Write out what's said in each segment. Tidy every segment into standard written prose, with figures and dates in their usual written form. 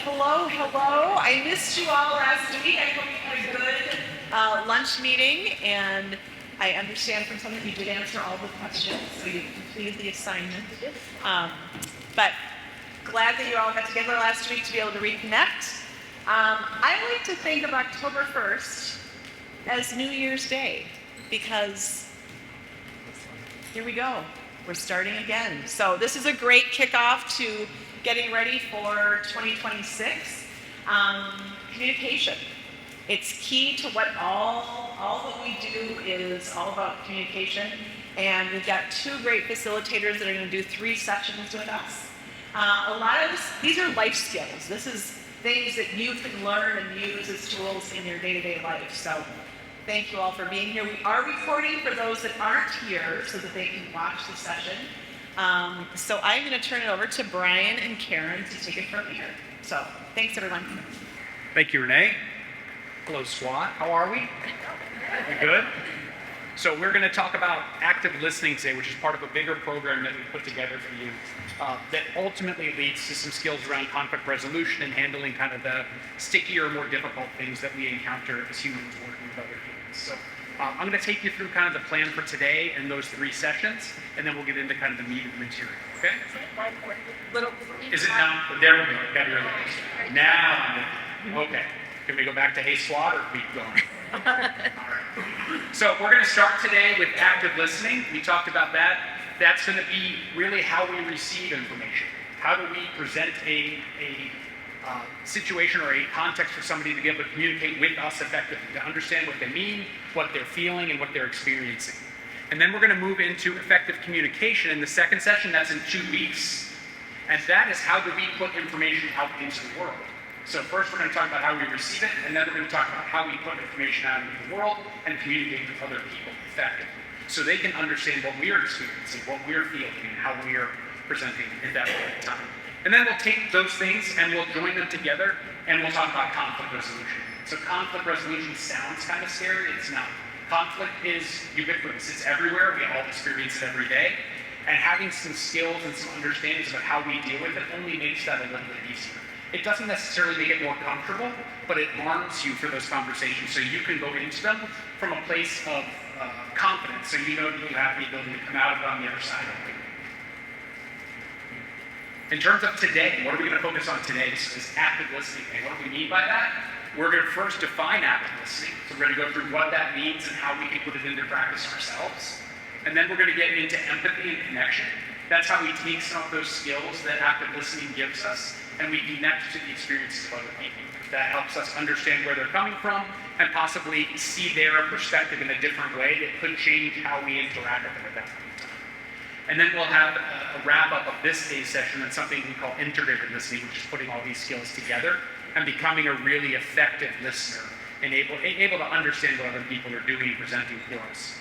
hello, hello. I missed you all last week. I hope you had a good lunch meeting, and I understand from some of you did answer all the questions, so you completed the assignment. But glad that you all got together last week to be able to reconnect. I like to think of October 1st as New Year's Day, because here we go. We're starting again. So this is a great kickoff to getting ready for 2026. Communication. It's key to what all that we do is all about communication. And we've got two great facilitators that are going to do 3 sessions with us. A lot of these are life skills. This is things that you can learn and use as tools in your day-to-day life. So thank you all for being here. We are recording for those that aren't here so that they can watch the session. So I'm going to turn it over to Brian and Karen to take it from here. So thanks, everyone. Thank you, Renee. Hello, SWAT. How are we? We good? So we're going to talk about active listening today, which is part of a bigger program that we put together for you that ultimately leads to some skills around conflict resolution and handling kind of the stickier, more difficult things that we encounter as humans working with other humans. So I'm going to take you through kind of the plan for today and those 3 sessions, and then we'll get into kind of the meat of the material, okay? Is it now? There we go. Got your lips. Now, okay. Can we go back to Hey SWAT or keep going? All right. So we're going to start today with active listening. We talked about that. That's going to be really how we receive information. How do we present a situation or a context for somebody to be able to communicate with us effectively, to understand what they mean, what they're feeling, and what they're experiencing. And then we're going to move into effective communication in the second session. That's in 2 weeks. And that is how do we put information out into the world. So first we're going to talk about how we receive it, and then we're going to talk about how we put information out into the world and communicate with other people effectively, so they can understand what we're experiencing, what we're feeling, and how we're presenting at that point in time. And then we'll take those things and we'll join them together, and we'll talk about conflict resolution. So conflict resolution sounds kind of scary. It's not. Conflict is ubiquitous. It's everywhere. We all experience it every day. And having some skills and some understandings about how we deal with it only makes that a little bit easier. It doesn't necessarily make it more comfortable, but it arms you for those conversations so you can go into them from a place of confidence, so you know that you have the ability to come out of it on the other side of it. In terms of today, what are we going to focus on today? This is active listening. And what do we mean by that? We're going to first define active listening. So we're going to go through what that means and how we can put it into practice ourselves. And then we're going to get into empathy and connection. That's how we take some of those skills that active listening gives us, and we connect to the experiences of other people. That helps us understand where they're coming from and possibly see their perspective in a different way that could change how we interact with them at that point in time. And then we'll have a wrap-up of this day's session on something we call integrated listening, which is putting all these skills together and becoming a really effective listener and able to understand what other people are doing and presenting for us.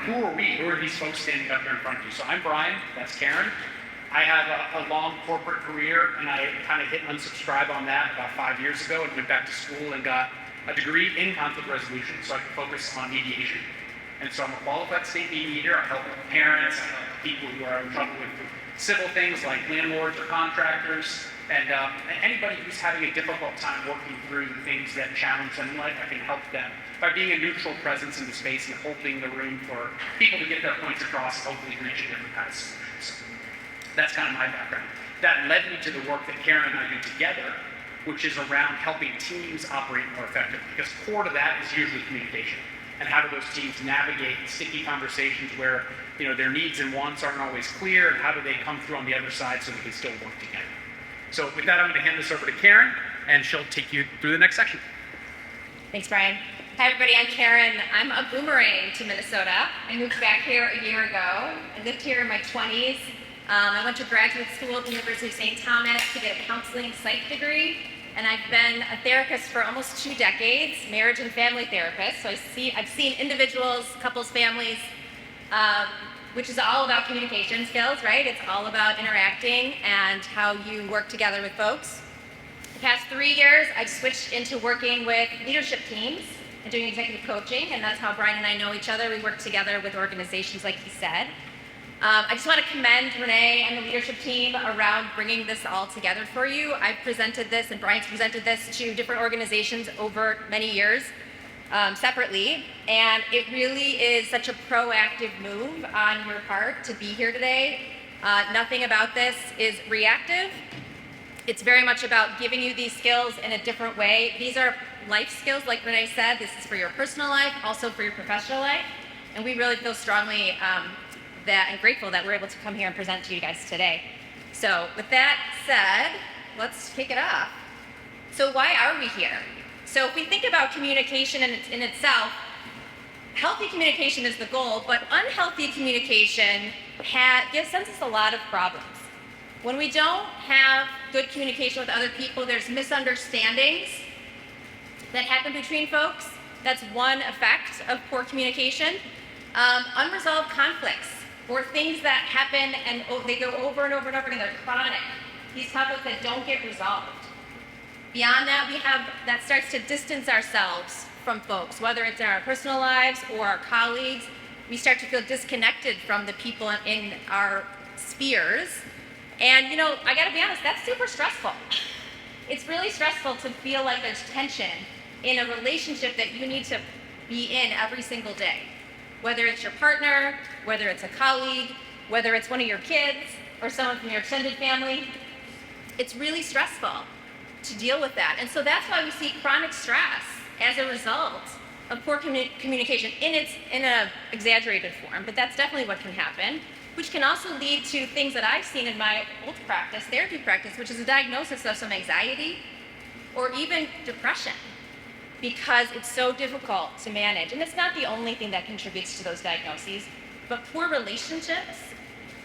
Who are we? Who are these folks standing up here in front of you? So I'm Brian, that's Karen. I have a long corporate career, and I kind of hit unsubscribe on that about 5 years ago and went back to school and got a degree in conflict resolution so I could focus on mediation. And so I'm a qualified state mediator. I help parents, I help people who are in trouble with civil things like landlords or contractors, and anybody who's having a difficult time working through the things that challenge them in life. I can help them by being a neutral presence in the space and holding the room for people to get their points across and hopefully reach a different kind of solution. So that's kind of my background. That led me to the work that Karen and I do together, which is around helping teams operate more effectively, because core to that is usually communication. And how do those teams navigate sticky conversations where their needs and wants aren't always clear, and how do they come through on the other side so we can still work together? So with that, I'm going to hand this over to Karen, and she'll take you through the next section. Thanks, Brian. Hi, everybody. I'm Karen. I'm a boomerang to Minnesota. I moved back here a year ago. I lived here in my 20s. I went to graduate school at the University of St. Thomas to get a counseling psych degree. And I've been a therapist for almost 2 decades, marriage and family therapist. So I've seen individuals, couples, families, which is all about communication skills, right? It's all about interacting and how you work together with folks. The past 3 years, I've switched into working with leadership teams and doing executive coaching, and that's how Brian and I know each other. We work together with organizations, like he said. I just want to commend Renee and the leadership team around bringing this all together for you. I've presented this, and Brian's presented this to different organizations over many years separately, and it really is such a proactive move on your part to be here today. Nothing about this is reactive. It's very much about giving you these skills in a different way. These are life skills, like Renee said. This is for your personal life, also for your professional life, and we really feel strongly that and grateful that we're able to come here and present to you guys today. So with that said, let's kick it off. So why are we here? So if we think about communication in itself, healthy communication is the goal, but unhealthy communication sends us a lot of problems. When we don't have good communication with other people, there's misunderstandings that happen between folks. That's one effect of poor communication. Unresolved conflicts, or things that happen and they go over and over and over again, they're chronic. These conflicts that don't get resolved. Beyond that, that starts to distance ourselves from folks, whether it's in our personal lives or our colleagues. We start to feel disconnected from the people in our spheres. And I gotta be honest, that's super stressful. It's really stressful to feel like there's tension in a relationship that you need to be in every single day. Whether it's your partner, whether it's a colleague, whether it's one of your kids or someone from your extended family, it's really stressful to deal with that. And so that's why we see chronic stress as a result of poor communication in an exaggerated form, but that's definitely what can happen, which can also lead to things that I've seen in my old practice, therapy practice, which is a diagnosis of some anxiety or even depression, because it's so difficult to manage. And it's not the only thing that contributes to those diagnoses, but poor relationships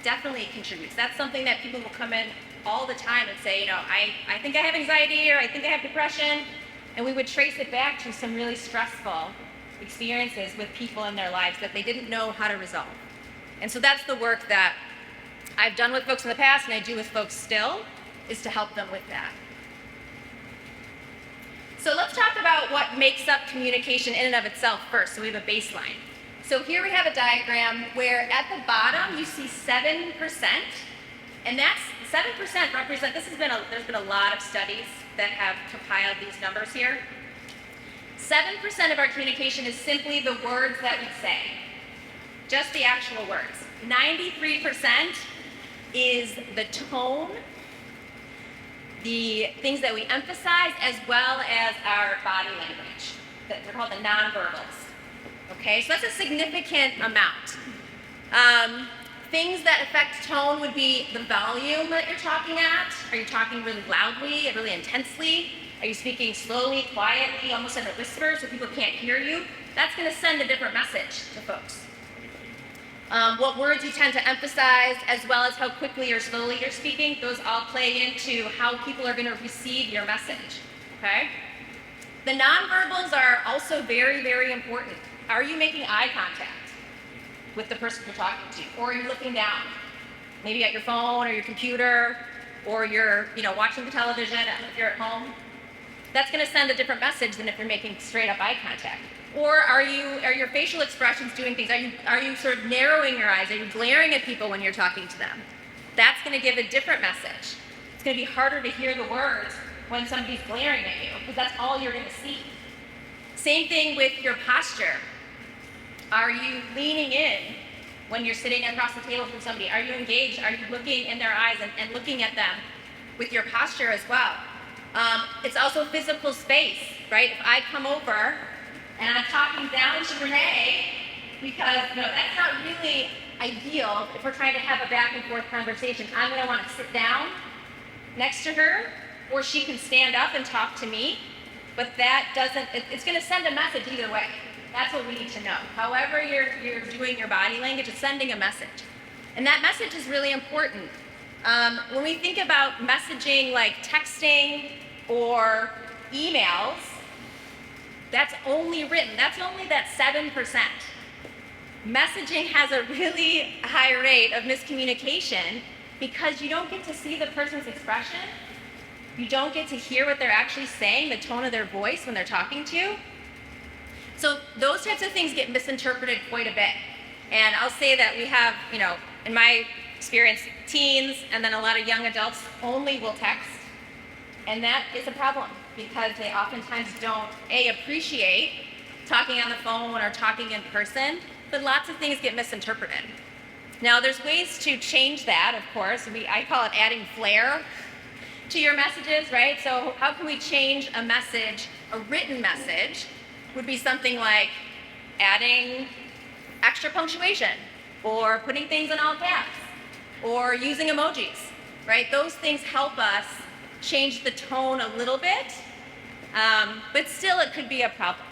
definitely contributes. That's something that people will come in all the time and say, I think I have anxiety, or I think I have depression, and we would trace it back to some really stressful experiences with people in their lives that they didn't know how to resolve. And so that's the work that I've done with folks in the past, and I do with folks still, is to help them with that. So let's talk about what makes up communication in and of itself first. So we have a baseline. So here we have a diagram where at the bottom you see 7%, and that's 7% represent, there's been a lot of studies that have compiled these numbers here. 7% of our communication is simply the words that we say, just the actual words. 93% is the tone, the things that we emphasize, as well as our body language. They're called the nonverbals. Okay, so that's a significant amount. Things that affect tone would be the volume that you're talking at. Are you talking really loudly, really intensely? Are you speaking slowly, quietly, almost in a whisper so people can't hear you? That's going to send a different message to folks. What words you tend to emphasize, as well as how quickly or slowly you're speaking, those all play into how people are going to receive your message, okay? The nonverbals are also very, very important. Are you making eye contact with the person you're talking to? Or are you looking down, maybe at your phone or your computer, or you're watching the television if you're at home? That's going to send a different message than if you're making straight up eye contact. Or are your facial expressions doing things? Are you sort of narrowing your eyes? Are you glaring at people when you're talking to them? That's going to give a different message. It's going to be harder to hear the words when somebody's glaring at you, because that's all you're going to see. Same thing with your posture. Are you leaning in when you're sitting across the table from somebody? Are you engaged? Are you looking in their eyes and looking at them with your posture as well? It's also physical space, right? If I come over and I'm talking down to Renee, because that's not really ideal if we're trying to have a back and forth conversation. I'm going to want to sit down next to her, or she can stand up and talk to me, but it's going to send a message either way. That's what we need to know. However you're doing your body language, it's sending a message. And that message is really important. When we think about messaging like texting or emails, that's only written. That's only that 7%. Messaging has a really high rate of miscommunication because you don't get to see the person's expression. You don't get to hear what they're actually saying, the tone of their voice when they're talking to you. So those types of things get misinterpreted quite a bit. And I'll say that we have, in my experience, teens and then a lot of young adults only will text. And that is a problem because they oftentimes don't, appreciate talking on the phone or talking in person, but lots of things get misinterpreted. Now, there's ways to change that, of course. I call it adding flair to your messages, right? So how can we change a message, a written message, would be something like adding extra punctuation or putting things in all caps or using emojis, right? Those things help us change the tone a little bit, but still it could be a problem.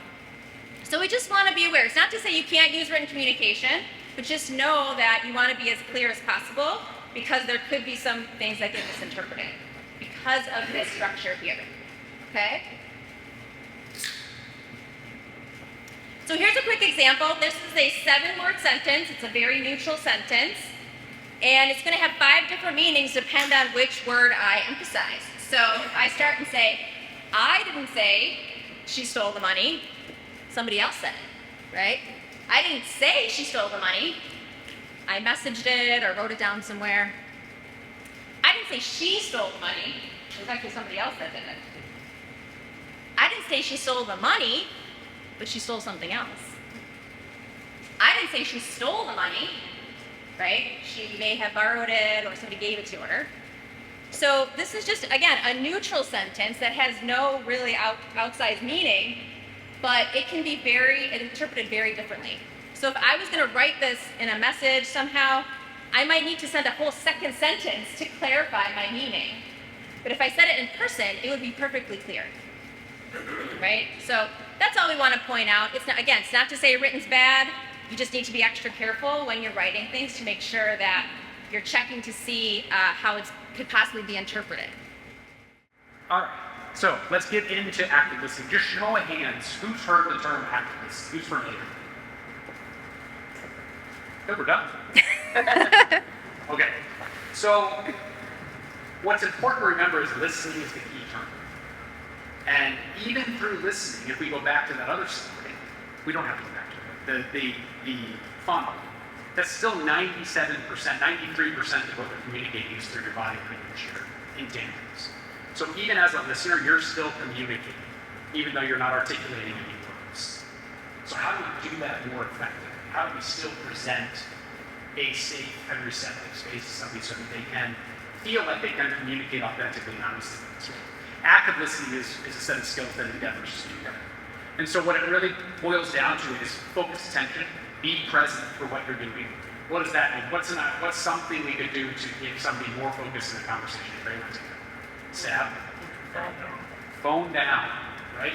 So we just want to be aware. It's not to say you can't use written communication, but just know that you want to be as clear as possible because there could be some things that get misinterpreted because of this structure here, okay? So here's a quick example. This is a 7-word sentence. It's a very neutral sentence. And it's going to have 5 different meanings depend on which word I emphasize. So if I start and say, I didn't say she stole the money, somebody else said it, right? I didn't say she stole the money. I messaged it or wrote it down somewhere. I didn't say she stole the money. It was actually somebody else that did it. I didn't say she stole the money, but she stole something else. I didn't say she stole the money, right? She may have borrowed it or somebody gave it to her. So this is just, again, a neutral sentence that has no really outsized meaning, but it can be interpreted very differently. So if I was going to write this in a message somehow, I might need to send a whole second sentence to clarify my meaning. But if I said it in person, it would be perfectly clear, right? So that's all we want to point out. It's not to say written's bad. You just need to be extra careful when you're writing things to make sure that you're checking to see how it could possibly be interpreted. All right, so let's get into active listening. Just show of hands, who's heard the term active listening? Who's familiar? Good, we're done. Okay, so what's important to remember is listening is the key term. And even through listening, if we go back to that other story, we don't have to go back to it. The funnel, that's still 97%, 93% of what we're communicating is through your body language, your intangibles. So even as a listener, you're still communicating, even though you're not articulating any words. So how do we do that more effectively? How do we still present a safe and receptive space to somebody so that they can feel like they can communicate authentically and honestly? Active listening is a set of skills that endeavors to do that. And so what it really boils down to is focused attention, be present for what you're doing. What does that mean? What's something we could do to give somebody more focus in the conversation? Stab. Phone down, right?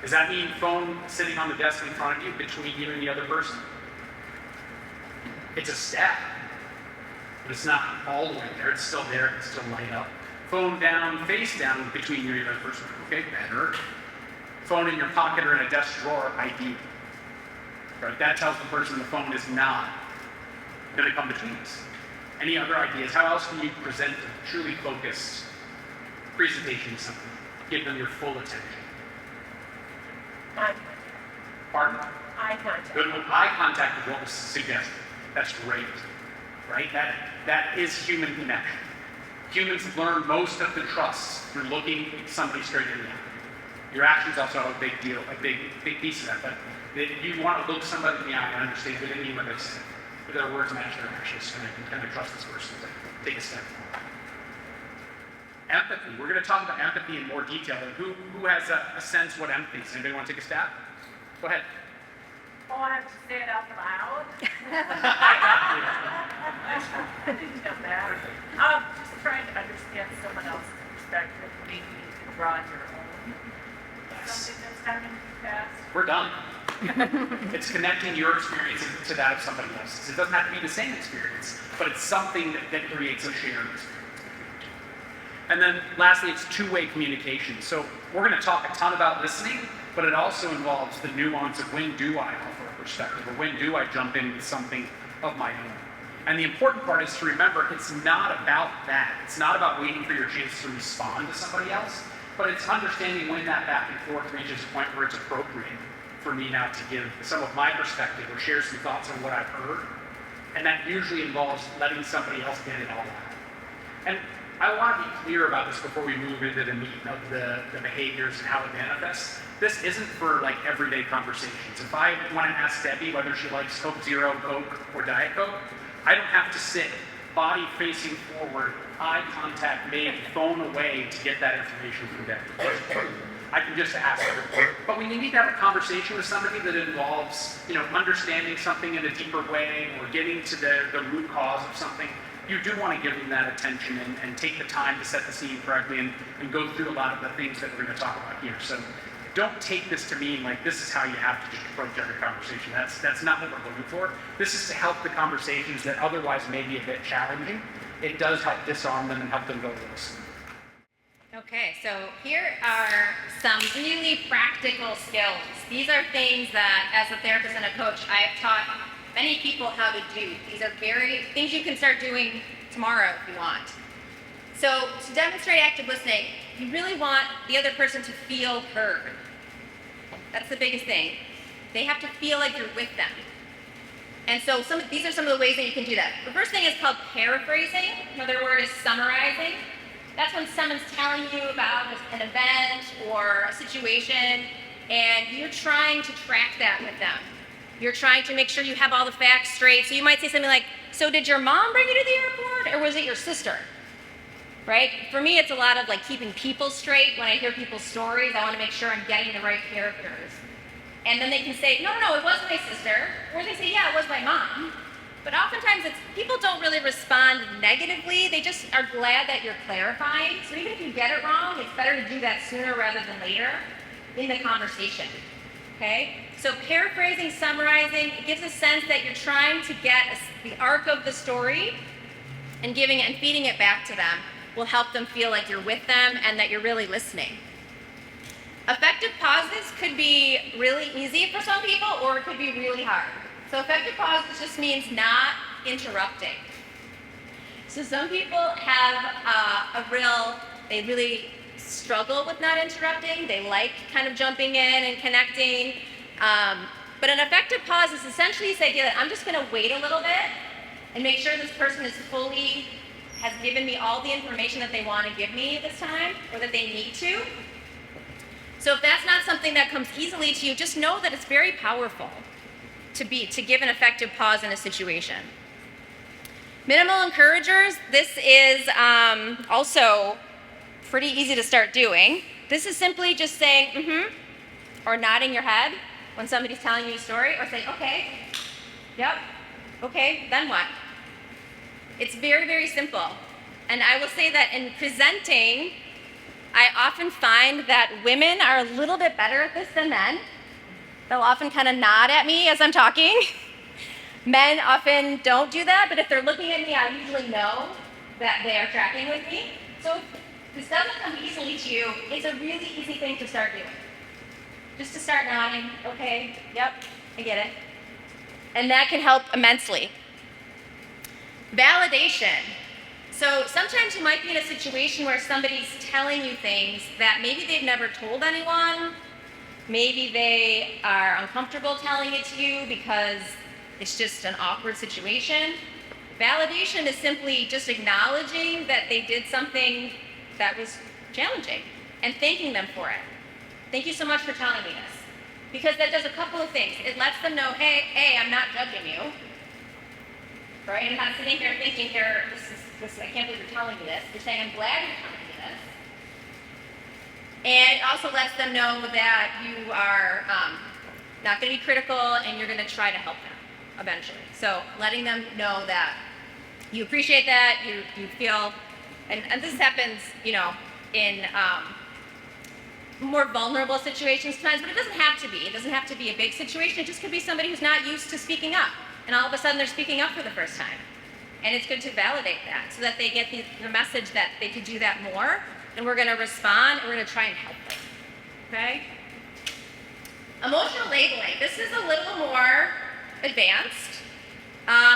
Does that mean phone sitting on the desk in front of you, between you and the other person? It's a stab, but it's not all the way there. It's still there. It's still light up. Phone down, face down, between you and the other person. Okay, better. Phone in your pocket or in a desk drawer, ID. Right? That tells the person the phone is not going to come between us. Any other ideas? How else can you present a truly focused presentation to something? Give them your full attention. Pardon? Eye contact. Good. Eye contact is what was suggested. That's great. Right? That is human connection. Humans learn most of the trust through looking somebody straight in the eye. Your actions also have a big deal, a big piece of that. But you want to look somebody in the eye and understand what they mean when they say. But their words match their actions, and I can kind of trust this person to take a step forward. Empathy. We're going to talk about empathy in more detail. And who has a sense what empathy is? Anybody want to take a stab? Go ahead. Oh, I have to say it out loud. I didn't know that. Just trying to understand someone else's perspective. Maybe you can draw your own. Something that's happened in the past. We're done. It's connecting your experience to that of somebody else's. It doesn't have to be the same experience, but it's something that creates a shared experience. And then lastly, it's two-way communication. So we're going to talk a ton about listening, but it also involves the nuance of when do I offer a perspective, or when do I jump in with something of my own. And the important part is to remember it's not about that. It's not about waiting for your chance to respond to somebody else, but it's understanding when that back and forth reaches a point where it's appropriate for me now to give some of my perspective or share some thoughts on what I've heard, And that usually involves letting somebody else get it all out. And I want to be clear about this before we move into the meat of the behaviors and how it manifests. This isn't for like everyday conversations. If I want to ask Debbie whether she likes Coke Zero, Coke, or Diet Coke, I don't have to sit body facing forward, eye contact made, phone away to get that information from Debbie. I can just ask her. But when you need to have a conversation with somebody that involves, understanding something in a deeper way or getting to the root cause of something, you do want to give them that attention and take the time to set the scene correctly and go through a lot of the things that we're going to talk about here. So don't take this to mean like this is how you have to just approach every conversation. That's not what we're looking for. This is to help the conversations that otherwise may be a bit challenging. It does help disarm them and help them go to listen. Okay, so here are some really practical skills. These are things that, as a therapist and a coach, I have taught many people how to do. These are things you can start doing tomorrow if you want. So to demonstrate active listening, you really want the other person to feel heard. That's the biggest thing. They have to feel like you're with them. And so these are some of the ways that you can do that. The first thing is called paraphrasing. Another word is summarizing. That's when someone's telling you about an event or a situation, and you're trying to track that with them. You're trying to make sure you have all the facts straight. So you might say something like, so did your mom bring you to the airport, or was it your sister? Right? For me, it's a lot of like keeping people straight. When I hear people's stories, I want to make sure I'm getting the right characters. And then they can say, no, it was my sister. Or they say, yeah, it was my mom. But oftentimes, people don't really respond negatively. They just are glad that you're clarifying. So even if you get it wrong, it's better to do that sooner rather than later in the conversation. Okay? So paraphrasing, summarizing, it gives a sense that you're trying to get the arc of the story and giving it and feeding it back to them will help them feel like you're with them and that you're really listening. Effective pauses could be really easy for some people, or it could be really hard. So effective pauses just means not interrupting. So some people have they really struggle with not interrupting. They like kind of jumping in and connecting. But an effective pause is essentially this idea that I'm just going to wait a little bit and make sure this person has given me all the information that they want to give me this time, or that they need to. So if that's not something that comes easily to you, just know that it's very powerful to give an effective pause in a situation. Minimal encouragers, this is also pretty easy to start doing. This is simply just saying, mm-hmm, or nodding your head when somebody's telling you a story, or saying, okay, yep, okay, then what? It's very, very simple. And I will say that in presenting, I often find that women are a little bit better at this than men. They'll often kind of nod at me as I'm talking. Men often don't do that, but if they're looking at me, I usually know that they are tracking with me. So if this doesn't come easily to you, it's a really easy thing to start doing. Just to start nodding, okay, yep, I get it. And that can help immensely. Validation. So sometimes you might be in a situation where somebody's telling you things that maybe they've never told anyone. Maybe they are uncomfortable telling it to you because it's just an awkward situation. Validation is simply just acknowledging that they did something that was challenging and thanking them for it. Thank you so much for telling me this. Because that does a couple of things. It lets them know, hey, I'm not judging you. Right? I'm not sitting here thinking this, I can't believe you're telling me this. You're saying, I'm glad you're telling me this. And it also lets them know that you are not going to be critical and you're going to try to help them eventually. So letting them know that you appreciate that, you feel, and this happens, in more vulnerable situations sometimes, but it doesn't have to be. It doesn't have to be a big situation. It just could be somebody who's not used to speaking up, and all of a sudden they're speaking up for the first time. And it's good to validate that so that they get the message that they could do that more, and we're going to respond, and we're going to try and help them. Okay? Emotional labeling. This is a little more advanced.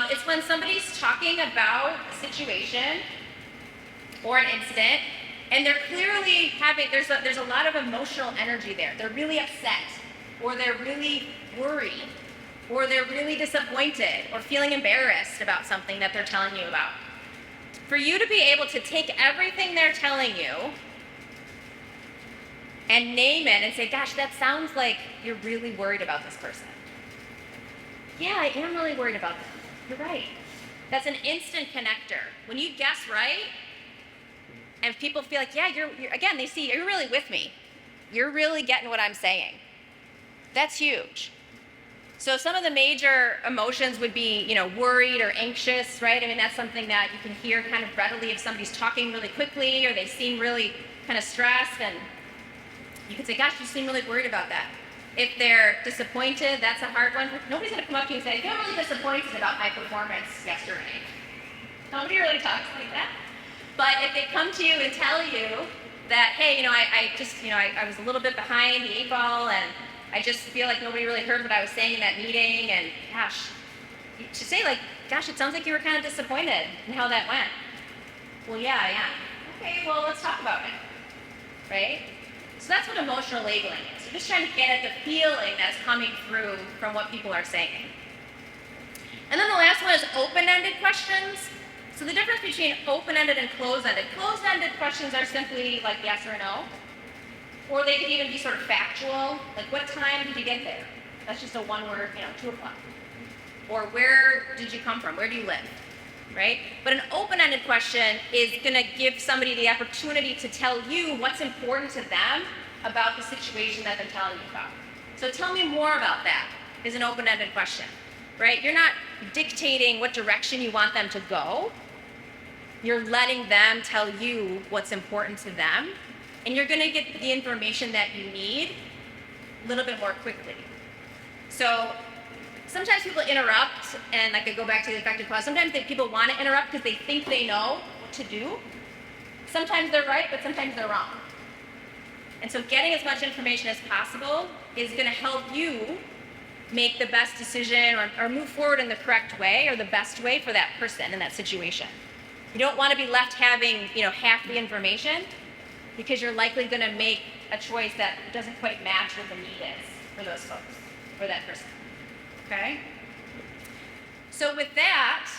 It's when somebody's talking about a situation or an incident, and they're clearly there's a lot of emotional energy there. They're really upset, or they're really worried, or they're really disappointed or feeling embarrassed about something that they're telling you about. For you to be able to take everything they're telling you and name it and say, gosh, that sounds like you're really worried about this person. Yeah, I am really worried about them. You're right. That's an instant connector. When you guess right, and people feel like, yeah, you're again, they see you're really with me. You're really getting what I'm saying. That's huge. So some of the major emotions would be, worried or anxious, right? I mean, that's something that you can hear kind of readily if somebody's talking really quickly or they seem really kind of stressed, and you can say, gosh, you seem really worried about that. If they're disappointed, that's a hard one. Nobody's going to come up to you and say, I feel really disappointed about my performance yesterday. Nobody really talks like that. But if they come to you and tell you that, hey, I was a little bit behind the 8 ball, and I just feel like nobody really heard what I was saying in that meeting, and gosh, you should say like, gosh, it sounds like you were kind of disappointed in how that went. Well, yeah, I am. Okay, well, let's talk about it, right? So that's what emotional labeling is. You're just trying to get at the feeling that's coming through from what people are saying. And then the last one is open-ended questions. So the difference between open-ended and closed-ended. Closed-ended questions are simply like yes or no. Or they could even be sort of factual, like what time did you get there? That's just a one-word, 2 o'clock. Or where did you come from? Where do you live? Right? But an open-ended question is going to give somebody the opportunity to tell you what's important to them about the situation that they're telling you about. So tell me more about that is an open-ended question, right? You're not dictating what direction you want them to go. You're letting them tell you what's important to them, and you're going to get the information that you need a little bit more quickly. So sometimes people interrupt, and I could go back to the effective pause. Sometimes people want to interrupt because they think they know what to do. Sometimes they're right, but sometimes they're wrong. And so getting as much information as possible is going to help you make the best decision or move forward in the correct way or the best way for that person in that situation. You don't want to be left having, half the information, because you're likely going to make a choice that doesn't quite match what the need is for those folks, for that person. Okay? So with that,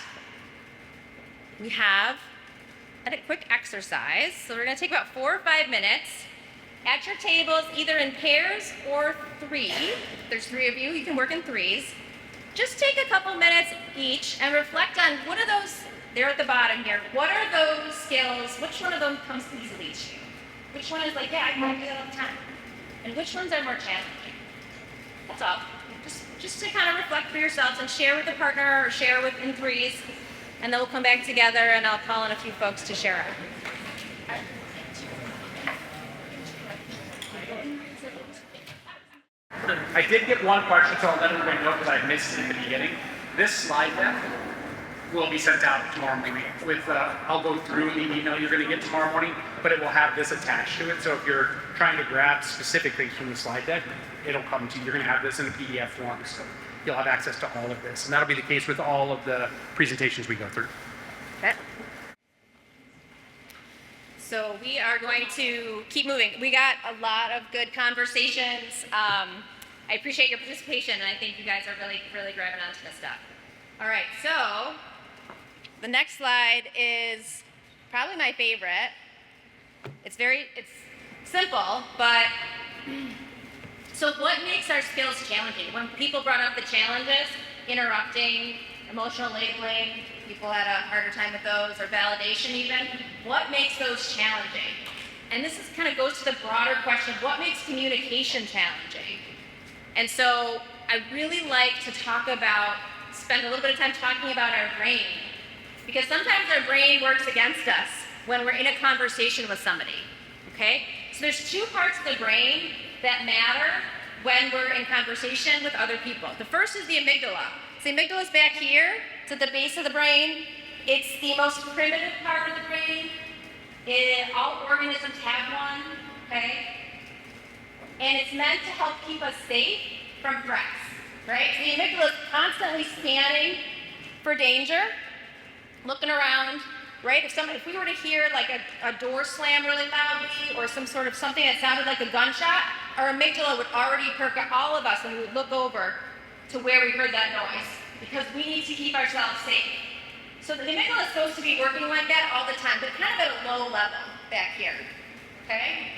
we have a quick exercise. So we're going to take about 4 or 5 minutes at your tables, either in pairs or 3. If there's 3 of you, you can work in 3s. Just take a couple minutes each and reflect on what are those, they're at the bottom here, what are those skills, which one of them comes easily to you? Which one is like, yeah, I can do that all the time? And which ones are more challenging? That's all. Just to kind of reflect for yourselves and share with a partner or share with in 3s, and then we'll come back together and I'll call in a few folks to share it. I did get one question, so I'll let everybody know because I missed it in the beginning. This slide deck will be sent out tomorrow morning. I'll go through the email you're going to get tomorrow morning, but it will have this attached to it. So if you're trying to grab specific things from the slide deck, it'll come to you. You're going to have this in a PDF form, so you'll have access to all of this. And that'll be the case with all of the presentations we go through. Okay. So we are going to keep moving. We got a lot of good conversations. I appreciate your participation, and I think you guys are really, really grabbing onto this stuff. All right, so the next slide is probably my favorite. It's simple, but so what makes our skills challenging? When people brought up the challenges, interrupting, emotional labeling, people had a harder time with those, or validation even, what makes those challenging? And this kind of goes to the broader question of what makes communication challenging? And so I really like to spend a little bit of time talking about our brain, because sometimes our brain works against us when we're in a conversation with somebody, okay? So there's 2 parts of the brain that matter when we're in conversation with other people. The first is the amygdala. So the amygdala is back here. It's at the base of the brain. It's the most primitive part of the brain. All organisms have one, okay? And it's meant to help keep us safe from threats, right? So the amygdala is constantly scanning for danger, looking around, right? If we were to hear like a door slam really loudly or something that sounded like a gunshot, our amygdala would already perk all of us, and we would look over to where we heard that noise because we need to keep ourselves safe. So the amygdala is supposed to be working like that all the time, but kind of at a low level back here, okay?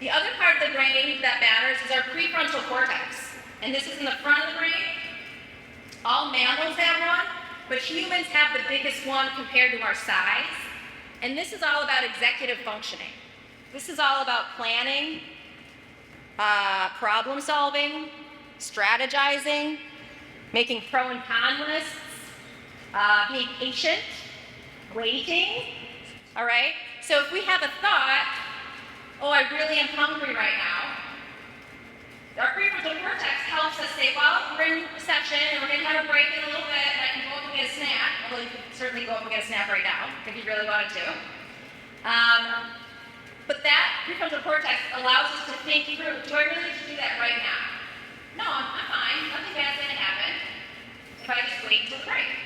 The other part of the brain that matters is our prefrontal cortex, and this is in the front of the brain. All mammals have one, but humans have the biggest one compared to our size, and this is all about executive functioning. This is all about planning, problem solving, strategizing, making pro and con lists, being patient, waiting, all right? So if we have a thought, oh, I really am hungry right now, our prefrontal cortex helps us say, well, we're in reception and we're going to have a break in a little bit and I can go up and get a snack. Although you could certainly go up and get a snack right now if you really wanted to. But that prefrontal cortex allows us to think through, do I really need to do that right now? No, I'm fine. Nothing bad's going to happen if I just wait until the break.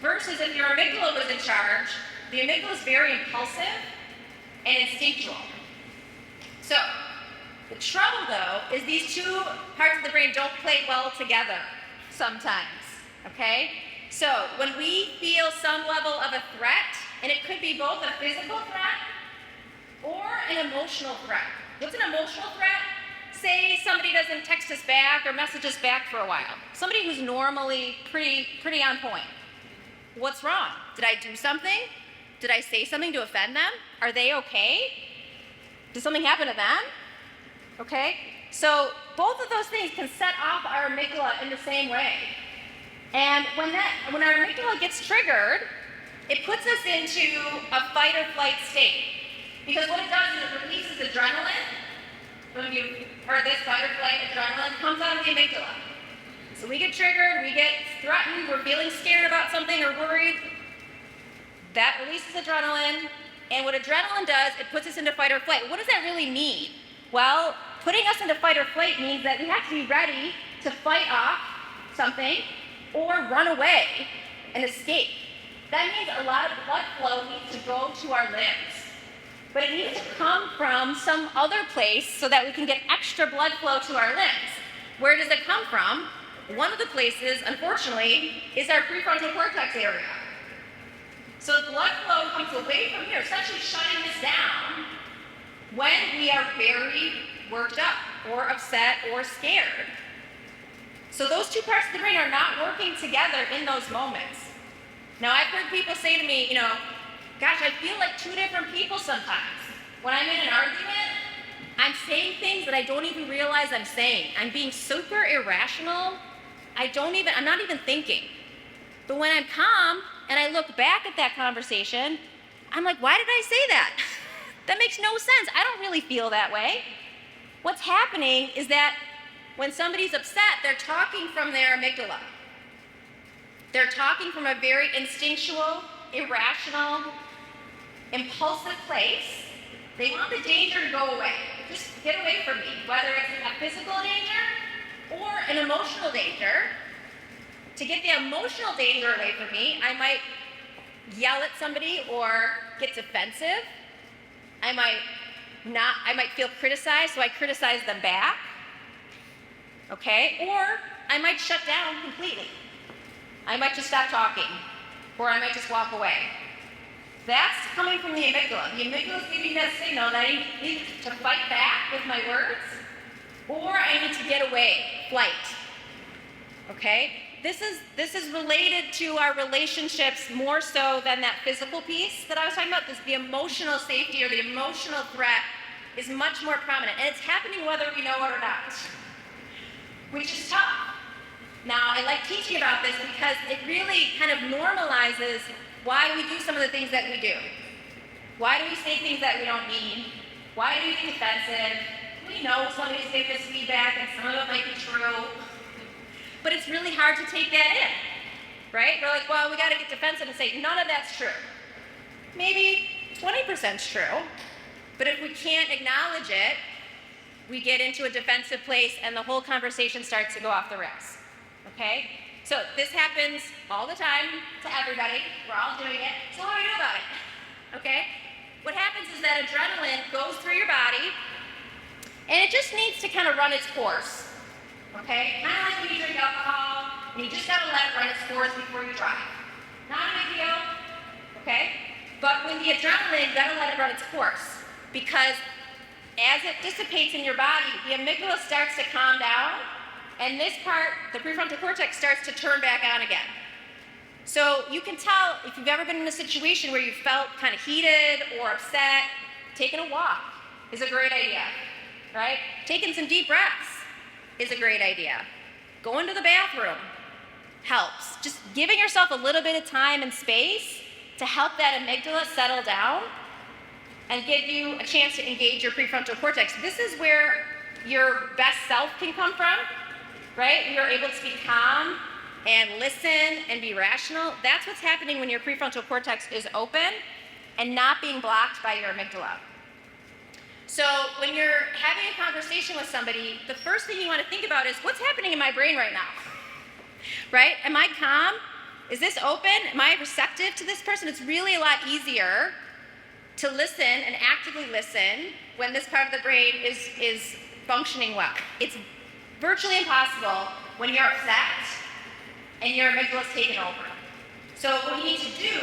Versus if your amygdala was in charge, the amygdala is very impulsive and instinctual. So, the trouble though is these two parts of the brain don't play well together sometimes, okay? So, when we feel some level of a threat, and it could be both a physical threat or an emotional threat. What's an emotional threat? Say somebody doesn't text us back or message us back for a while. Somebody who's normally pretty on point. What's wrong? Did I do something? Did I say something to offend them? Are they okay? Did something happen to them? Okay? So both of those things can set off our amygdala in the same way. And when our amygdala gets triggered, it puts us into a fight or flight state. Because what it does is it releases adrenaline. When you've heard this, fight or flight adrenaline comes out of the amygdala. So we get triggered, we get threatened, we're feeling scared about something or worried. That releases adrenaline. And what adrenaline does, it puts us into fight or flight. What does that really mean? Well, putting us into fight or flight means that we have to be ready to fight off something or run away and escape. That means a lot of blood flow needs to go to our limbs. But it needs to come from some other place so that we can get extra blood flow to our limbs. Where does it come from? One of the places, unfortunately, is our prefrontal cortex area. So the blood flow comes away from here, essentially shutting this down when we are very worked up or upset or scared. So those two parts of the brain are not working together in those moments. Now, I've heard people say to me, gosh, I feel like two different people sometimes. When I'm in an argument, I'm saying things that I don't even realize I'm saying. I'm being super irrational. I'm not even thinking. But when I'm calm and I look back at that conversation, I'm like, why did I say that? That makes no sense. I don't really feel that way. What's happening is that when somebody's upset, they're talking from their amygdala. They're talking from a very instinctual, irrational, impulsive place. They want the danger to go away. Just get away from me, whether it's a physical danger or an emotional danger. To get the emotional danger away from me, I might yell at somebody or get defensive. I might feel criticized, so I criticize them back. Okay? Or I might shut down completely. I might just stop talking, or I might just walk away. That's coming from the amygdala. The amygdala is giving that signal that I need to fight back with my words, or I need to get away, flight. Okay? This is related to our relationships more so than that physical piece that I was talking about. The emotional safety or the emotional threat is much more prominent, and it's happening whether we know it or not, which is tough. Now, I like teaching about this because it really kind of normalizes why we do some of the things that we do. Why do we say things that we don't mean? Why do we get defensive? We know somebody's giving us feedback and some of it might be true, but it's really hard to take that in, right? We're like, well, we got to get defensive and say, none of that's true. Maybe 20% is true, but if we can't acknowledge it, we get into a defensive place and the whole conversation starts to go off the rails. Okay? So this happens all the time to everybody. We're all doing it. So what do we do about it? Okay? What happens is that adrenaline goes through your body and it just needs to kind of run its course. Okay? Kind of like when you drink alcohol, and you just gotta let it run its course before you drive. Not a big deal, okay? But when the adrenaline, you gotta let it run its course. Because as it dissipates in your body, the amygdala starts to calm down, and this part, the prefrontal cortex, starts to turn back on again. So you can tell if you've ever been in a situation where you felt kind of heated or upset, taking a walk is a great idea, right? Taking some deep breaths is a great idea. Going to the bathroom helps. Just giving yourself a little bit of time and space to help that amygdala settle down and give you a chance to engage your prefrontal cortex. This is where your best self can come from, right? You're able to be calm and listen and be rational. That's what's happening when your prefrontal cortex is open and not being blocked by your amygdala. So when you're having a conversation with somebody, the first thing you want to think about is, what's happening in my brain right now? Right? Am I calm? Is this open? Am I receptive to this person? It's really a lot easier to listen and actively listen when this part of the brain is functioning well. It's virtually impossible when you're upset and your amygdala's taken over. So what you need to do,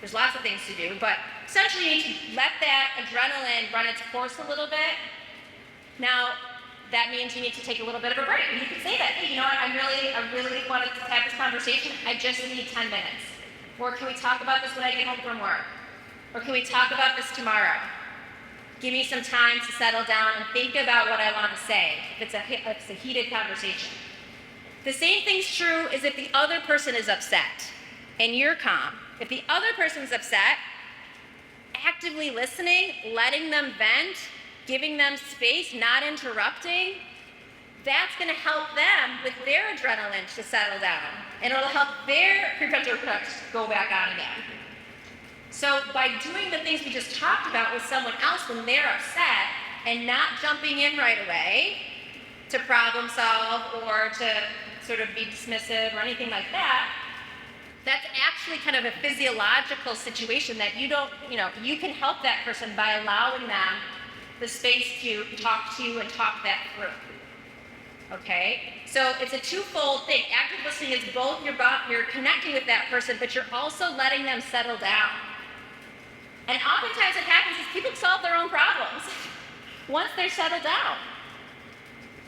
there's lots of things to do, but essentially you need to let that adrenaline run its course a little bit. Now, that means you need to take a little bit of a break. And you can say that, hey, you know what, I really want to have this conversation. I just need 10 minutes. Or can we talk about this when I get home from work? Or can we talk about this tomorrow? Give me some time to settle down and think about what I want to say if it's a heated conversation. The same thing's true as if the other person is upset and you're calm. If the other person's upset, actively listening, letting them vent, giving them space, not interrupting, that's going to help them with their adrenaline to settle down. And it'll help their prefrontal cortex go back on again. So by doing the things we just talked about with someone else when they're upset and not jumping in right away to problem solve or to sort of be dismissive or anything like that, that's actually kind of a physiological situation that you can help that person by allowing them the space to talk to you and talk that through. Okay? So it's a twofold thing. Active listening is both you're connecting with that person, but you're also letting them settle down. And oftentimes what happens is people solve their own problems once they're settled down.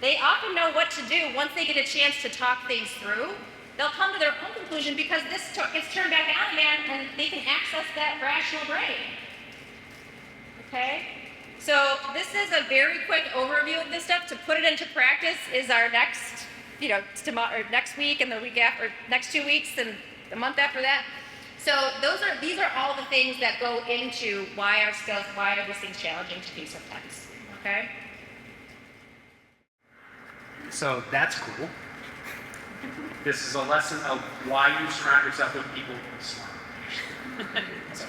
They often know what to do once they get a chance to talk things through. They'll come to their own conclusion because this gets turned back on again and they can access that rational brain. Okay? So this is a very quick overview of this stuff. To put it into practice is our next, next week and the week after, or next 2 weeks and the month after that. So these are all the things that go into why are these things challenging to do sometimes. Okay? So that's cool. This is a lesson of why you surround yourself with people who are smart. So,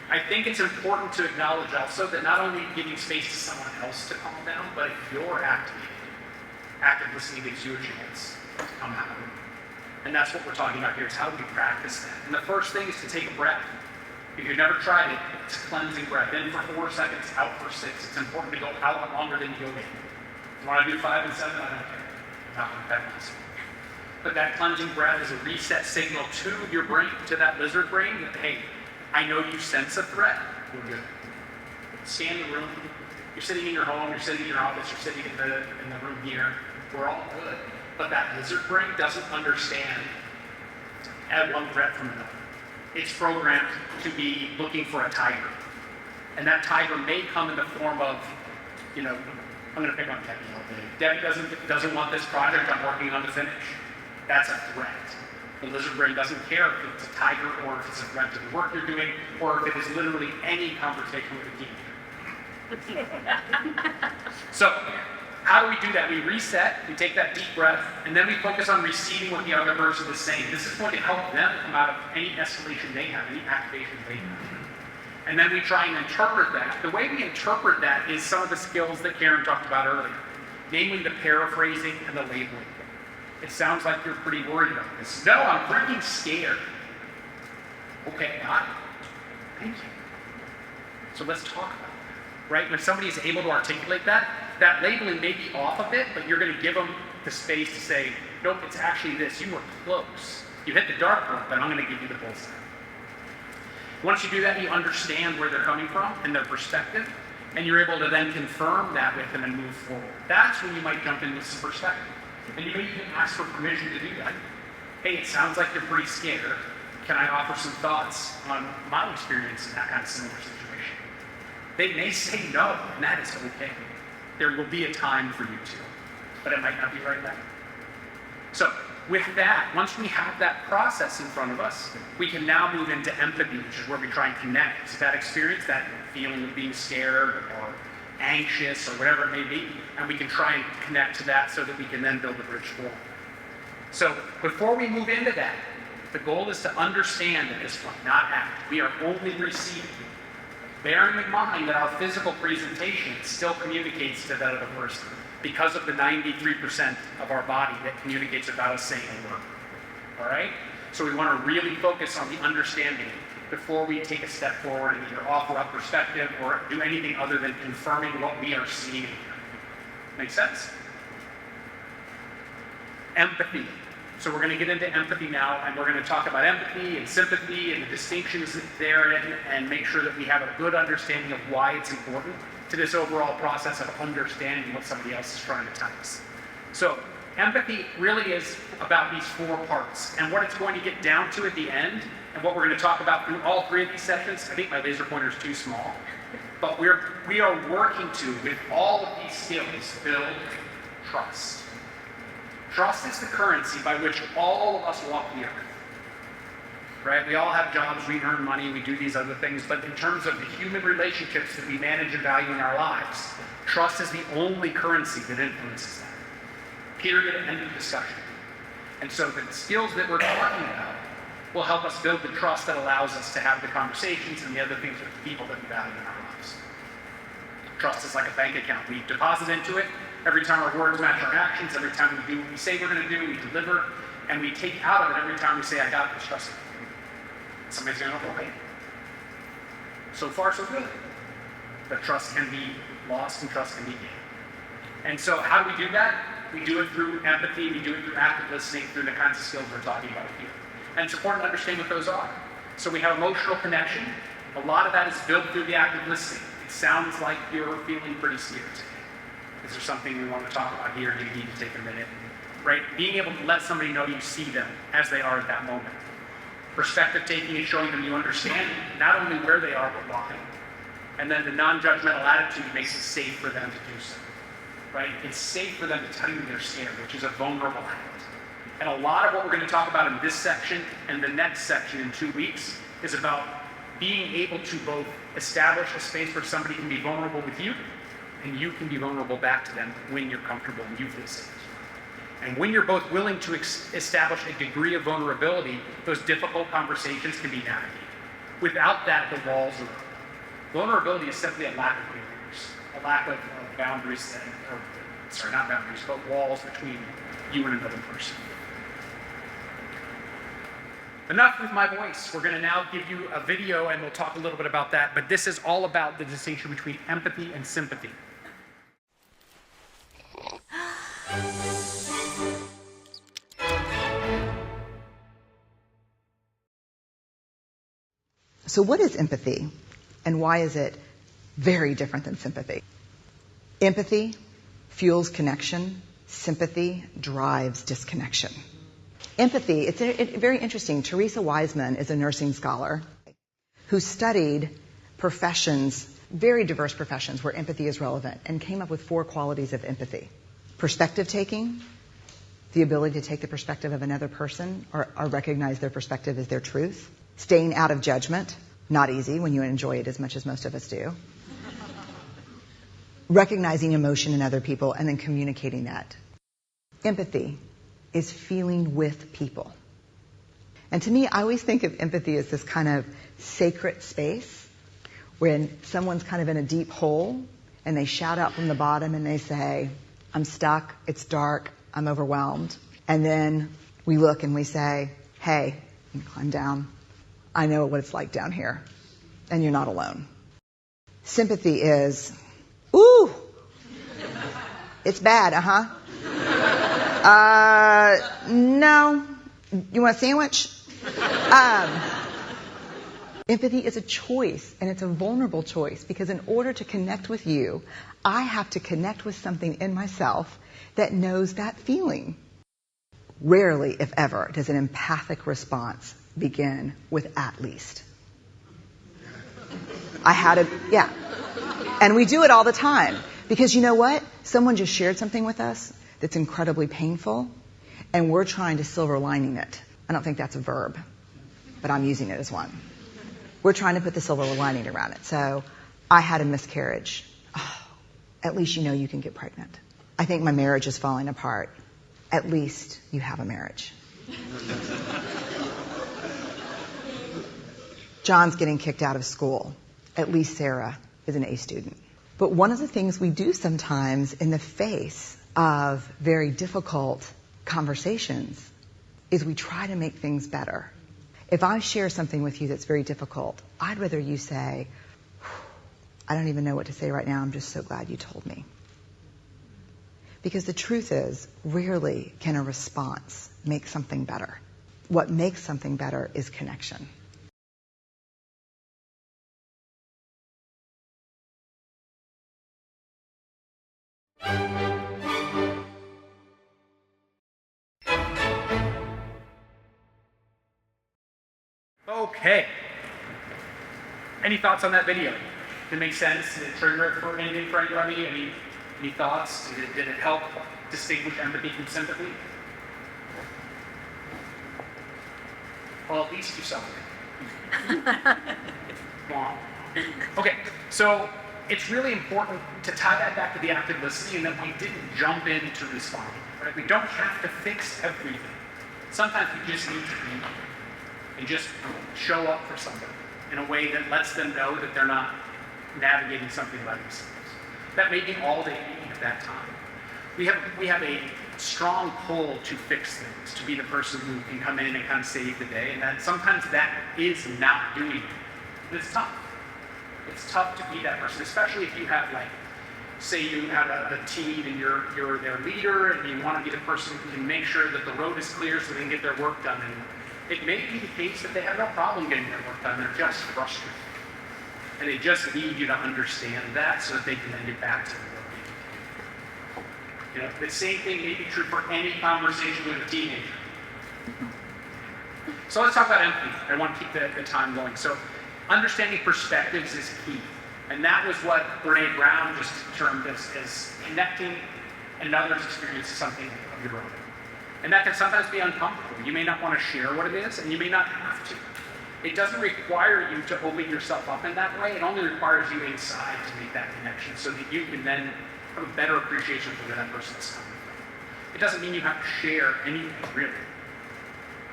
I think it's important to acknowledge also that not only giving space to someone else to calm down, but if you're active listening gives you a chance to come out. And that's what we're talking about here, is how do we practice that? And the first thing is to take a breath. If you've never tried it, it's a cleansing breath. In for 4 seconds, out for 6. It's important to go out longer than you go in. If you want to do 5 and 7, I don't care. I'm not going to bet myself. But that cleansing breath is a reset signal to your brain, to that lizard brain, that, hey, I know you sense a threat. We're good. Scan the room. You're sitting in your home, you're sitting in your office, you're sitting in the room here. We're all good. But that lizard brain doesn't understand one threat from another. It's programmed to be looking for a tiger. And that tiger may come in the form of, I'm going to pick on Debbie a little bit. Debbie doesn't want this project I'm working on to finish. That's a threat. The lizard brain doesn't care if it's a tiger or if it's a threat to the work you're doing or if it is literally any conversation with a team. So, how do we do that? We reset, we take that deep breath, and then we focus on receiving what the other person is saying. This is going to help them come out of any escalation they have, any activation they have. And then we try and interpret that. The way we interpret that is some of the skills that Karen talked about earlier, namely the paraphrasing and the labeling. It sounds like you're pretty worried about this. No, I'm freaking scared. Okay, got it. Thank you. So let's talk about that, right? When somebody is able to articulate that, that labeling may be off a bit, but you're going to give them the space to say, nope, it's actually this. You were close. You hit the dartboard, but I'm going to give you the bullseye. Once you do that, you understand where they're coming from and their perspective, and you're able to then confirm that with them and move forward. That's when you might jump in with some perspective. And you can ask for permission to do that. Hey, it sounds like you're pretty scared. Can I offer some thoughts on my experience in that kind of similar situation? They may say no, and that is okay. There will be a time for you to, but it might not be right now. So with that, once we have that process in front of us, we can now move into empathy, which is where we try and connect to that experience, that feeling of being scared or anxious or whatever it may be, and we can try and connect to that so that we can then build a bridge forward. So before we move into that, the goal is to understand at this point, not act. We are only receiving, bearing in mind that our physical presentation still communicates to that other person because of the 93% of our body that communicates about us saying a word. All right? So we want to really focus on the understanding before we take a step forward and either offer up perspective or do anything other than confirming what we are seeing. Make sense? Empathy. So we're going to get into empathy now, and we're going to talk about empathy and sympathy and the distinctions therein, and make sure that we have a good understanding of why it's important to this overall process of understanding what somebody else is trying to tell us. So empathy really is about these 4 parts, and what it's going to get down to at the end, and what we're going to talk about through all 3 of these sessions. I think my laser pointer is too small, but we are working to, with all of these skills, build trust. Trust is the currency by which all of us walk the earth. Right? We all have jobs, we earn money, we do these other things, but in terms of the human relationships that we manage and value in our lives, trust is the only currency that influences that. Period, end of discussion. And so the skills that we're talking about will help us build the trust that allows us to have the conversations and the other things with the people that we value in our lives. Trust is like a bank account. We deposit into it. Every time our words match our actions, every time we do what we say we're going to do, we deliver, and we take out of it every time we say, I got this, trust me. Somebody's going to go, okay. So far, so good. But trust can be lost and trust can be gained. And so how do we do that? We do it through empathy, we do it through active listening, through the kinds of skills we're talking about here. And it's important to understand what those are. So we have emotional connection. A lot of that is built through the active listening. It sounds like you're feeling pretty scared today. Is there something we want to talk about here? Do you need to take a minute? Right? Being able to let somebody know you see them as they are at that moment. Perspective taking is showing them you understand not only where they are, but why. And then the non-judgmental attitude makes it safe for them to do so. Right? It's safe for them to tell you they're scared, which is a vulnerable act. And a lot of what we're going to talk about in this section and the next section in 2 weeks is about being able to both establish a space where somebody can be vulnerable with you, and you can be vulnerable back to them when you're comfortable and you feel safe. And when you're both willing to establish a degree of vulnerability, those difficult conversations can be navigated. Without that, the walls are up. Vulnerability is simply a lack of barriers, a lack of boundaries setting, not boundaries, but walls between you and another person. Enough with my voice. We're going to now give you a video and we'll talk a little bit about that, but this is all about the distinction between empathy and sympathy. So what is empathy, and why is it very different than sympathy? Empathy fuels connection. Sympathy drives disconnection. Empathy, it's very interesting. Teresa Wiseman is a nursing scholar who studied professions, very diverse professions where empathy is relevant, and came up with 4 qualities of empathy. Perspective taking, the ability to take the perspective of another person or recognize their perspective as their truth. Staying out of judgment, not easy when you enjoy it as much as most of us do. Recognizing emotion in other people and then communicating that. Empathy is feeling with people. And to me, I always think of empathy as this kind of sacred space when someone's kind of in a deep hole and they shout out from the bottom and they say, I'm stuck, it's dark, I'm overwhelmed. And then we look and we say, hey, you climb down. I know what it's like down here, and you're not alone. Sympathy is, ooh, it's bad, no. You want a sandwich? Empathy is a choice, and it's a vulnerable choice, because in order to connect with you, I have to connect with something in myself that knows that feeling. Rarely, if ever, does an empathic response begin with "at least." Yeah. And we do it all the time. Because you know what? Someone just shared something with us that's incredibly painful, and we're trying to silver lining it. I don't think that's a verb, but I'm using it as one. We're trying to put the silver lining around it. So, I had a miscarriage. Oh, at least you know you can get pregnant. I think my marriage is falling apart. At least you have a marriage. John's getting kicked out of school. At least Sarah is an A student. But one of the things we do sometimes in the face of very difficult conversations is we try to make things better. If I share something with you that's very difficult, I'd rather you say, "I don't even know what to say right now. I'm just so glad you told me." Because the truth is, rarely can a response make something better. What makes something better is connection. Okay. Any thoughts on that video? Did it make sense? Did it trigger for anything for anybody? Any thoughts? Did it help distinguish empathy from sympathy? Well, at least you saw it. Wow. Okay, so it's really important to tie that back to the active listening, and that we didn't jump into responding. Right? We don't have to fix everything. Sometimes we just need to be and just show up for somebody in a way that lets them know that they're not navigating something by themselves. That may be all they need at that time. We have a strong pull to fix things, to be the person who can come in and kind of save the day, and that sometimes that is not doing it. And it's tough. It's tough to be that person, especially if you have, like, say you have a team and you're their leader and you want to be the person who can make sure that the road is clear so they can get their work done. And it may be the case that they have no problem getting their work done, they're just frustrated. And they just need you to understand that so that they can then get back to the work. You know, the same thing may be true for any conversation with a teenager. So let's talk about empathy. I want to keep the time going. So understanding perspectives is key. And that was what Brene Brown just termed as connecting another's experience to something of your own. And that can sometimes be uncomfortable. You may not want to share what it is, and you may not have to. It doesn't require you to open yourself up in that way. It only requires you inside to make that connection so that you can then have a better appreciation for where that person is coming from. It doesn't mean you have to share anything, really.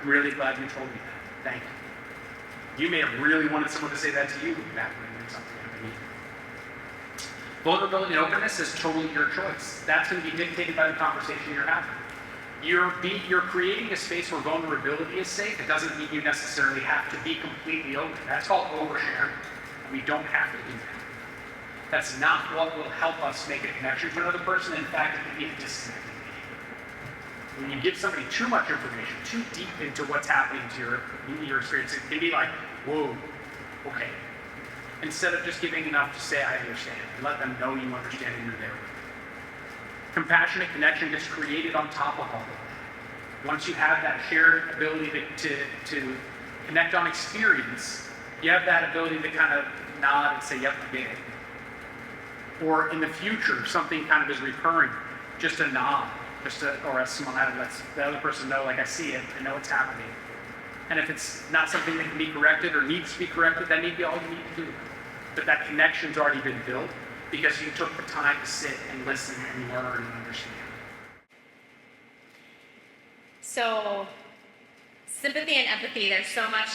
I'm really glad you told me that. Thank you. You may have really wanted someone to say that to you back when something happened. Vulnerability and openness is totally your choice. That's going to be dictated by the conversation you're having. You're creating a space where vulnerability is safe. It doesn't mean you necessarily have to be completely open. That's called oversharing. We don't have to do that. That's not what will help us make a connection to another person. In fact, it can be a disconnect. When you give somebody too much information, too deep into what's happening to your experience, it can be like, whoa, okay. Instead of just giving enough to say, I understand, and let them know you understand and you're there. Compassionate connection gets created on top of all of that. Once you have that shared ability to connect on experience, you have that ability to kind of nod and say, yep, I get it. Or in the future, something kind of is recurring, just a nod, or a smile lets the other person know, like, I see it, I know it's happening. And if it's not something that can be corrected or needs to be corrected, that may be all you need to do. But that connection's already been built because you took the time to sit and listen and learn and understand. So, sympathy and empathy, there's so much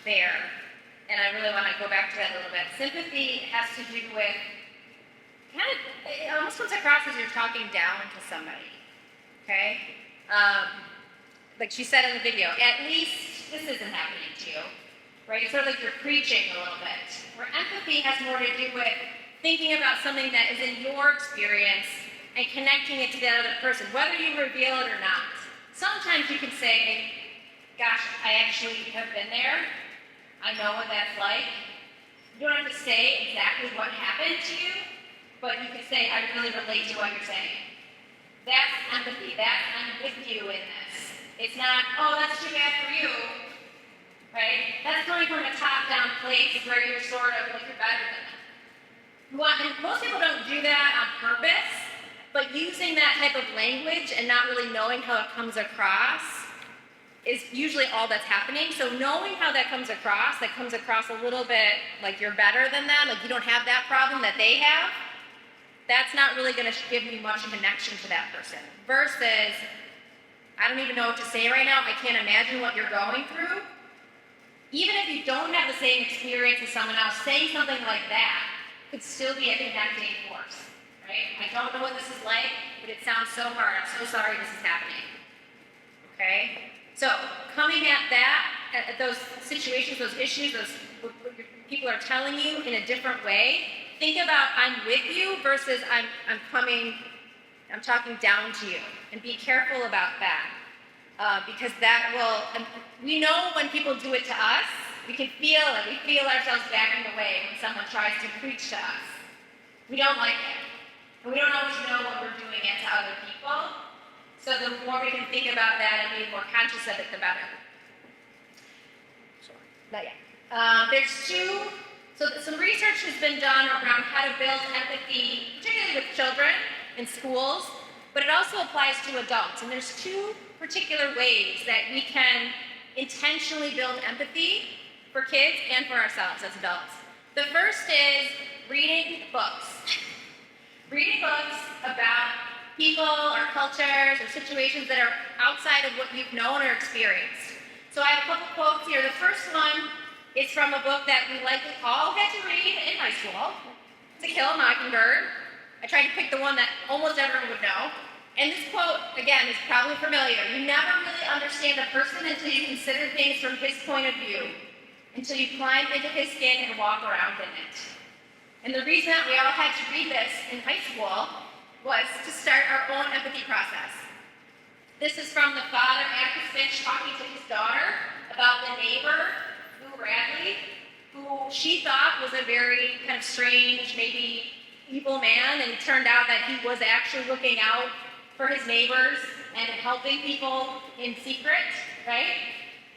there. And I really want to go back to that a little bit. Sympathy has to do with it almost comes across as you're talking down to somebody. Okay? Like she said in the video, at least this isn't happening to you. Right? It's sort of like you're preaching a little bit. Where empathy has more to do with thinking about something that is in your experience and connecting it to that other person, whether you reveal it or not. Sometimes you can say, gosh, I actually have been there. I know what that's like. You don't have to say exactly what happened to you, but you can say, I really relate to what you're saying. That's empathy. That's I'm with you in this. It's not, oh, that's too bad for you, right? That's coming from a top-down place where you're sort of like you're better than them. And most people don't do that on purpose, but using that type of language and not really knowing how it comes across is usually all that's happening. So knowing how that comes across a little bit like you're better than them, like you don't have that problem that they have, that's not really going to give me much connection to that person. Versus, I don't even know what to say right now. I can't imagine what you're going through. Even if you don't have the same experience as someone else, saying something like that could still be a connecting force, right? I don't know what this is like, but it sounds so hard. I'm so sorry this is happening. Okay? So, coming at that, at those situations, those issues, those what people are telling you in a different way, think about I'm with you versus I'm talking down to you. And be careful about that. Because that will, we know when people do it to us, we can feel it. We feel ourselves backing away when someone tries to preach to us. We don't like it. And we don't always know when we're doing it to other people. So the more we can think about that and be more conscious of it, the better. Sorry. Not yet. Some research has been done around how to build empathy, particularly with children in schools, but it also applies to adults. And there's two particular ways that we can intentionally build empathy for kids and for ourselves as adults. The first is reading books. Reading books about people or cultures or situations that are outside of what you've known or experienced. So I have a couple quotes here. The first one is from a book that we likely all had to read in high school. To Kill a Mockingbird. I tried to pick the one that almost everyone would know. And this quote, again, is probably familiar. You never really understand a person until you consider things from his point of view, until you climb into his skin and walk around in it. And the reason that we all had to read this in high school was to start our own empathy process. This is from the father, Atticus Finch, talking to his daughter about the neighbor, Lou Radley, who she thought was a very kind of strange, maybe evil man, and it turned out that he was actually looking out for his neighbors and helping people in secret, right?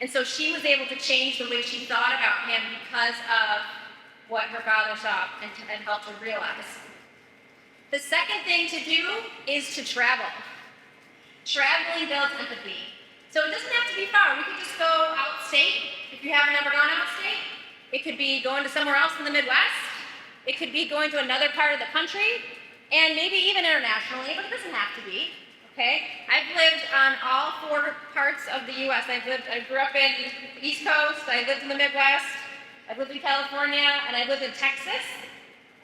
And so she was able to change the way she thought about him because of what her father saw and helped her realize. The second thing to do is to travel. Traveling builds empathy. So it doesn't have to be far. We could just go outstate if you haven't ever gone outstate. It could be going to somewhere else in the Midwest. It could be going to another part of the country. And maybe even internationally, but it doesn't have to be, okay? I've lived on all 4 parts of the U.S. I grew up in the East Coast, I lived in the Midwest, I lived in California, and I lived in Texas.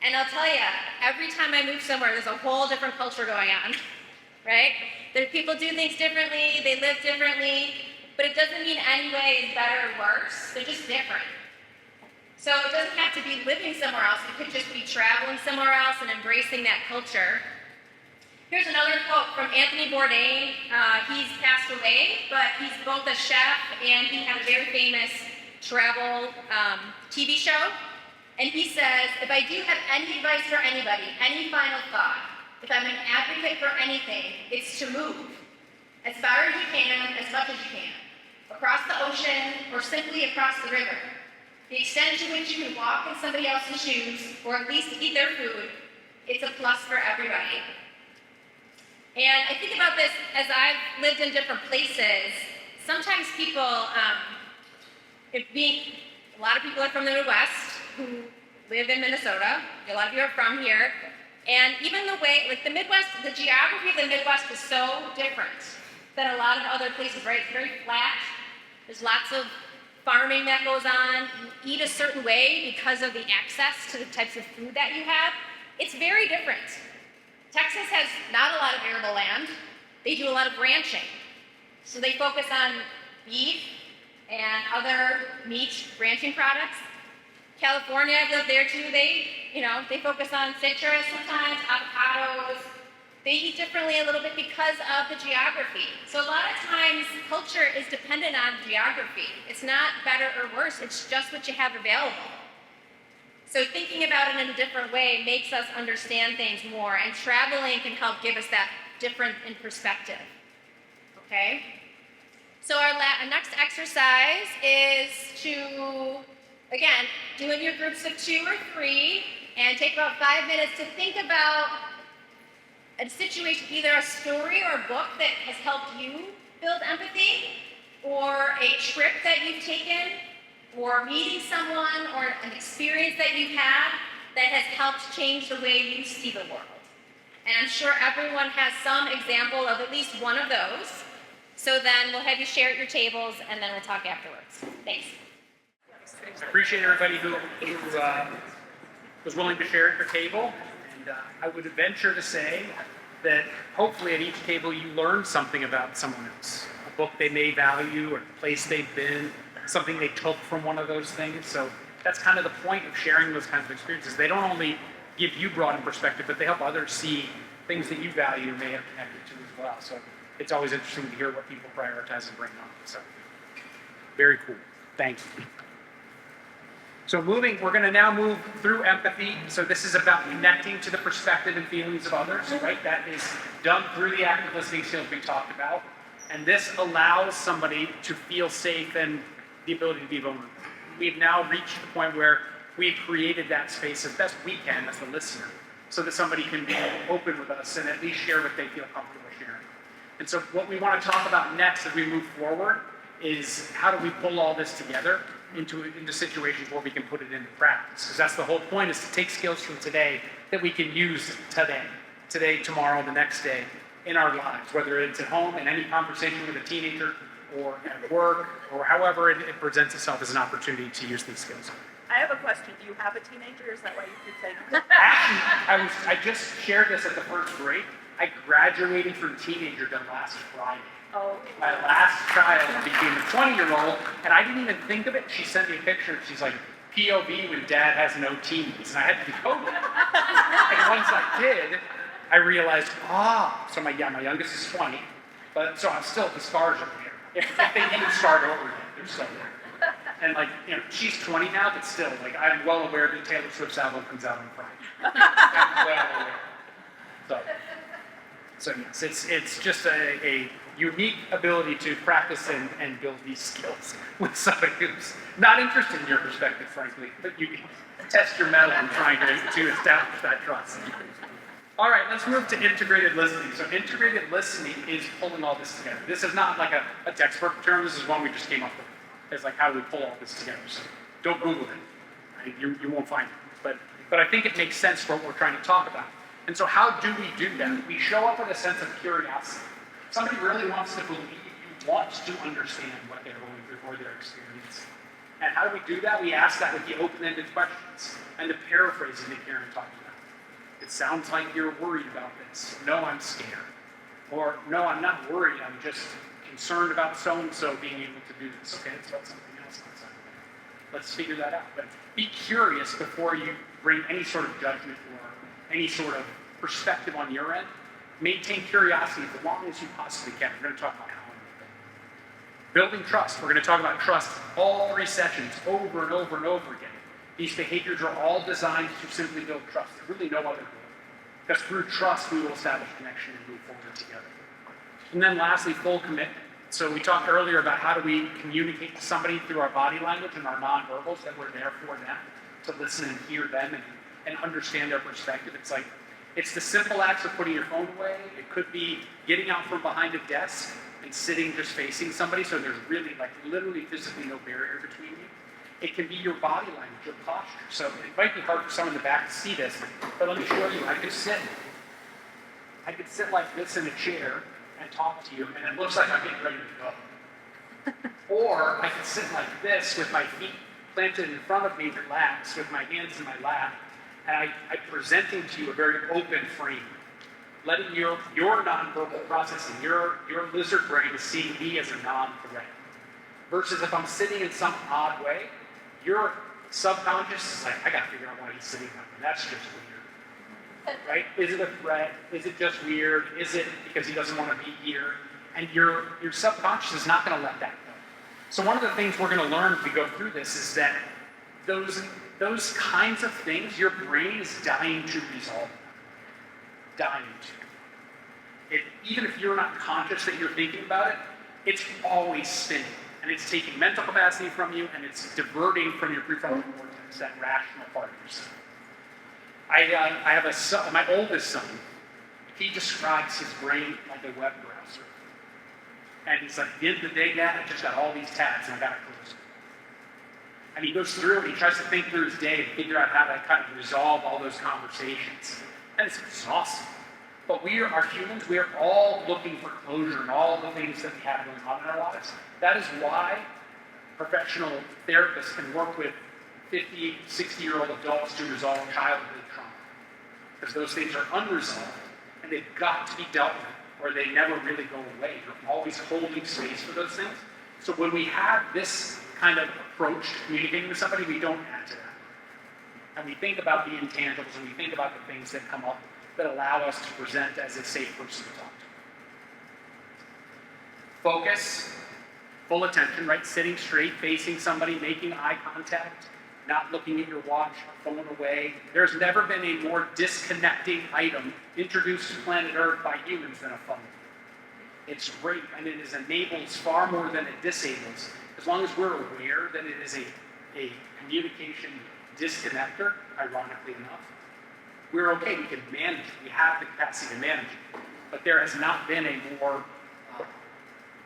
And I'll tell you, every time I move somewhere, there's a whole different culture going on, right? People do things differently, they live differently, but it doesn't mean any way is better or worse, they're just different. So it doesn't have to be living somewhere else. It could just be traveling somewhere else and embracing that culture. Here's another quote from Anthony Bourdain. He's passed away, but he's both a chef and he had a very famous travel TV show. And he says, if I do have any advice for anybody, any final thought, if I'm an advocate for anything, it's to move as far as you can, as much as you can, across the ocean or simply across the river. The extent to which you can walk in somebody else's shoes, or at least eat their food, it's a plus for everybody. And I think about this as I've lived in different places. Sometimes people, a lot of people are from the Midwest who live in Minnesota. A lot of you are from here. And even the way, like the Midwest, the geography of the Midwest is so different than a lot of other places, right? It's very flat. There's lots of farming that goes on. You eat a certain way because of the access to the types of food that you have. It's very different. Texas has not a lot of arable land. They do a lot of ranching. So they focus on beef and other meat ranching products. California, I've lived there too. They focus on citrus sometimes, avocados, They eat differently a little bit because of the geography. So a lot of times culture is dependent on geography. It's not better or worse, it's just what you have available. So thinking about it in a different way makes us understand things more, and traveling can help give us that difference in perspective. Okay? So our next exercise is to, again, do in your groups of 2 or 3, and take about 5 minutes to think about a situation, either a story or a book that has helped you build empathy, or a trip that you've taken, or meeting someone, or an experience that you've had that has helped change the way you see the world. And I'm sure everyone has some example of at least one of those. So then we'll have you share at your tables, and then we'll talk afterwards. Thanks. I appreciate everybody who was willing to share at your table. And I would venture to say that hopefully at each table you learned something about someone else. A book they may value, or a place they've been, something they took from one of those things. So that's kind of the point of sharing those kinds of experiences. They don't only give you broadened perspective, but they help others see things that you value and may have connected to as well. So it's always interesting to hear what people prioritize and bring on. So very cool. Thank you. So we're going to now move through empathy. So this is about connecting to the perspective and feelings of others, right? That is done through the active listening skills we talked about. And this allows somebody to feel safe and the ability to be vulnerable. We've now reached the point where we've created that space as best we can as the listener, so that somebody can be open with us and at least share what they feel comfortable sharing. And so what we want to talk about next as we move forward is how do we pull all this together into situations where we can put it into practice. Because that's the whole point, is to take skills from today that we can use today, tomorrow, the next day in our lives, whether it's at home, in any conversation with a teenager, or at work, or however it presents itself as an opportunity to use these skills. I have a question. Do you have a teenager? Is that why you could say that? Actually, I just shared this at the first grade. I graduated from teenagerdom last Friday. Oh. My last child became a 20-year-old, and I didn't even think of it. She sent me a picture. She's like, POV when dad has no teens. And I had to decode it. And once I did, I realized, so my youngest is 20, but so I'm still, the scars are there. If they didn't start over yet, they're still there. And she's 20 now, but still, I'm well aware that Taylor Swift's album comes out on Friday. I'm well aware. So yes, it's just a unique ability to practice and build these skills with somebody who's not interested in your perspective, frankly, but you can test your mettle in trying to establish that trust. All right, let's move to integrated listening. So integrated listening is pulling all this together. This is not like a textbook term. This is one we just came up with. It's like, how do we pull all this together? So don't Google it. Right? You won't find it. But I think it makes sense for what we're trying to talk about. And so how do we do that? We show up with a sense of curiosity. Somebody really wants to believe you want to understand what they're going through or their experience. And how do we do that? We ask that with the open-ended questions and the paraphrasing that Karen talked about. It sounds like you're worried about this. No, I'm scared. Or, no, I'm not worried. I'm just concerned about so-and-so being able to do this. Okay, let's let something else outside. Let's figure that out. But be curious before you bring any sort of judgment or any sort of perspective on your end. Maintain curiosity as long as you possibly can. We're going to talk about how. Building trust. We're going to talk about trust all 3 sessions over and over and over again. These behaviors are all designed to simply build trust. There's really no other goal. Because through trust, we will establish connection and move forward together. And then lastly, full commitment. So we talked earlier about how do we communicate to somebody through our body language and our nonverbals, that we're there for them, to listen and hear them and understand their perspective. It's the simple acts of putting your phone away. It could be getting out from behind a desk and sitting just facing somebody, so there's really literally physically no barrier between you. It can be your body language, your posture. So it might be hard for someone in the back to see this, but let me show you. I could sit like this in a chair and talk to you, and it looks like I'm getting ready to go. Or I could sit like this with my feet planted in front of me, relaxed, with my hands in my lap, and I'm presenting to you a very open frame, letting your nonverbal processing, your lizard brain is seeing me as a non-threat. Versus if I'm sitting in some odd way, your subconscious is like, I gotta figure out why he's sitting like that. That's just weird. right? Is it a threat? Is it just weird? Is it because he doesn't want to be here? And your subconscious is not going to let that go. So one of the things we're going to learn as we go through this is that those kinds of things, your brain is dying to resolve. Dying to. Even if you're not conscious that you're thinking about it, it's always spinning. And it's taking mental capacity from you, and it's diverting from your prefrontal cortex, that rational part of yourself. I have a son, my oldest son, he describes his brain like a web browser. And he's like, at the end of the day, Dad, I just got all these tabs and I got to close them. And he goes through and he tries to think through his day and figure out how to kind of resolve all those conversations. And it's exhausting. But we are humans, we are all looking for closure in all the things that we have going on in our lives. That is why professional therapists can work with 50, 60-year-old adults to resolve childhood trauma. Because those things are unresolved, and they've got to be dealt with, or they never really go away. You're always holding space for those things. So when we have this kind of approach to communicating with somebody, we don't add to that. And we think about the intangibles, and we think about the things that come up that allow us to present as a safe person to talk to. Focus, full attention, right? Sitting straight, facing somebody, making eye contact, not looking at your watch, phone away. There's never been a more disconnecting item introduced to planet Earth by humans than a phone. It's great, and it enables far more than it disables. As long as we're aware that it is a communication disconnector, ironically enough, we're okay, we can manage it, we have the capacity to manage it. But there has not been a more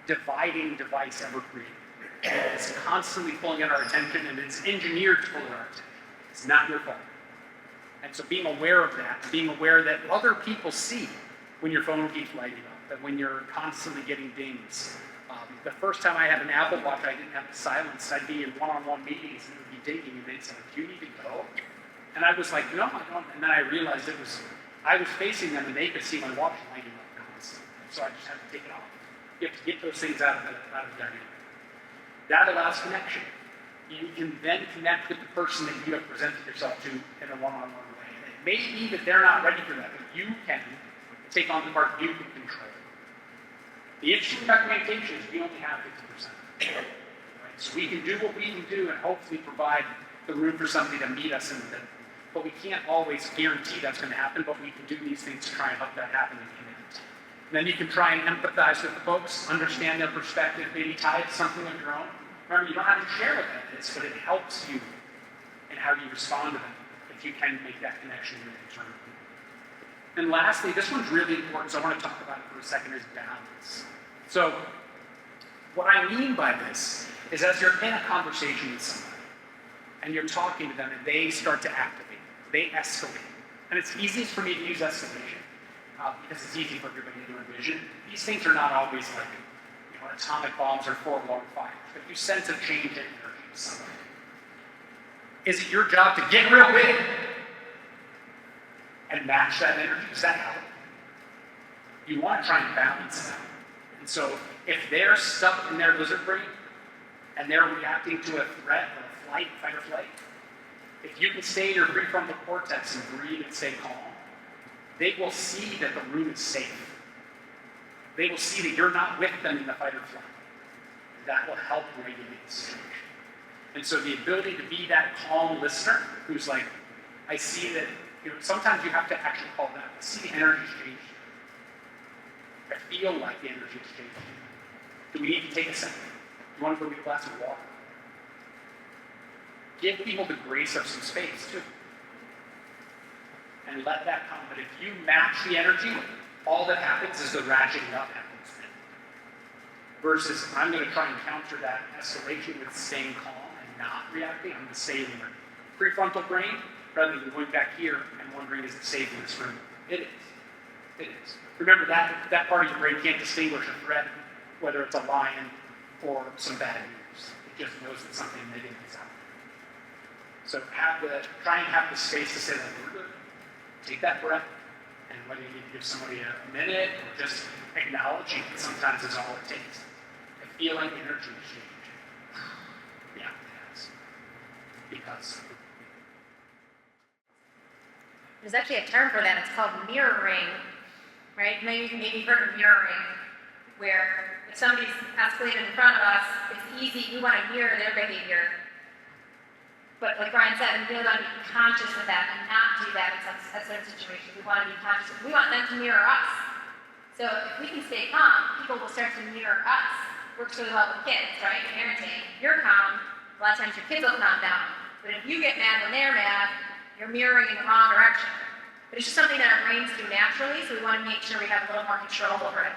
dividing device ever created. It's constantly pulling at our attention, and it's engineered to pull at our attention. It's not your fault. And so being aware of that, being aware that other people see when your phone keeps lighting up, that when you're constantly getting dings. The first time I had an Apple Watch, I didn't have the silence. I'd be in one-on-one meetings, and it would be dinging, and they'd say, "Do you need to go?" And I was like, "No, I don't." And then I realized I was facing them, and they could see my watch lighting up constantly. So I just had to take it off. You have to get those things out of the dynamic. That allows connection. You can then connect with the person that you have presented yourself to in a one-on-one way. And it may be that they're not ready for that, but you can take on the part you can control. The interesting about communication is we only have 50%. Right? So we can do what we can do and hopefully provide the room for somebody to meet us in the middle. But we can't always guarantee that's going to happen, but we can do these things to try and help that happen and connect. And then you can try and empathize with the folks, understand their perspective, maybe tie it to something of your own. Remember, you don't have to share what that is, but it helps you in how you respond to them if you can make that connection really internally. And lastly, this one's really important, so I want to talk about it for a second, is balance. So what I mean by this is as you're in a conversation with somebody, and you're talking to them, and they start to activate, they escalate. And it's easiest for me to use escalation, because it's easy for everybody to envision. These things are not always like atomic bombs or four-alarm fires, but you sense a change in energy to somebody. Is it your job to get real big and match that energy? Does that help? You want to try and balance it out. And so if they're stuck in their lizard brain and they're reacting to a threat or a flight, fight or flight, if you can stay in your prefrontal cortex and breathe and stay calm, they will see that the room is safe. They will see that you're not with them in the fight or flight. That will help regulate the situation. And so the ability to be that calm listener who's like, I see that, sometimes you have to actually call that. I see the energy's changed. I feel like the energy has changed. Do we need to take a second? Do you want to go get a glass of water? Give people the grace of some space, too. And let that come. But if you match the energy, all that happens is the ratcheting up happens. Versus, I'm going to try and counter that escalation with staying calm and not reacting. I'm going to stay in your prefrontal brain rather than going back here and wondering, is it safe in this room? It is. It is. Remember, that part of your brain can't distinguish a threat, whether it's a lion or some bad news. It just knows that something negative is happening. So try and have the space to say that we're good. Take that breath. And whether you need to give somebody a minute or just acknowledging it sometimes is all it takes. I feel like energy change. Yeah, it has. Because There's actually a term for that. It's called mirroring, right? Maybe you've heard of mirroring, where if somebody's escalated in front of us, it's easy. We want to mirror their behavior. But like Brian said, we really want to be conscious of that and not do that in certain situations. We want to be conscious. We want them to mirror us. So if we can stay calm, people will start to mirror us. Works really well with kids, right? Parenting. You're calm, a lot of times your kids will calm down. But if you get mad when they're mad, you're mirroring in the wrong direction. But it's just something that our brains do naturally, so we want to make sure we have a little more control over it.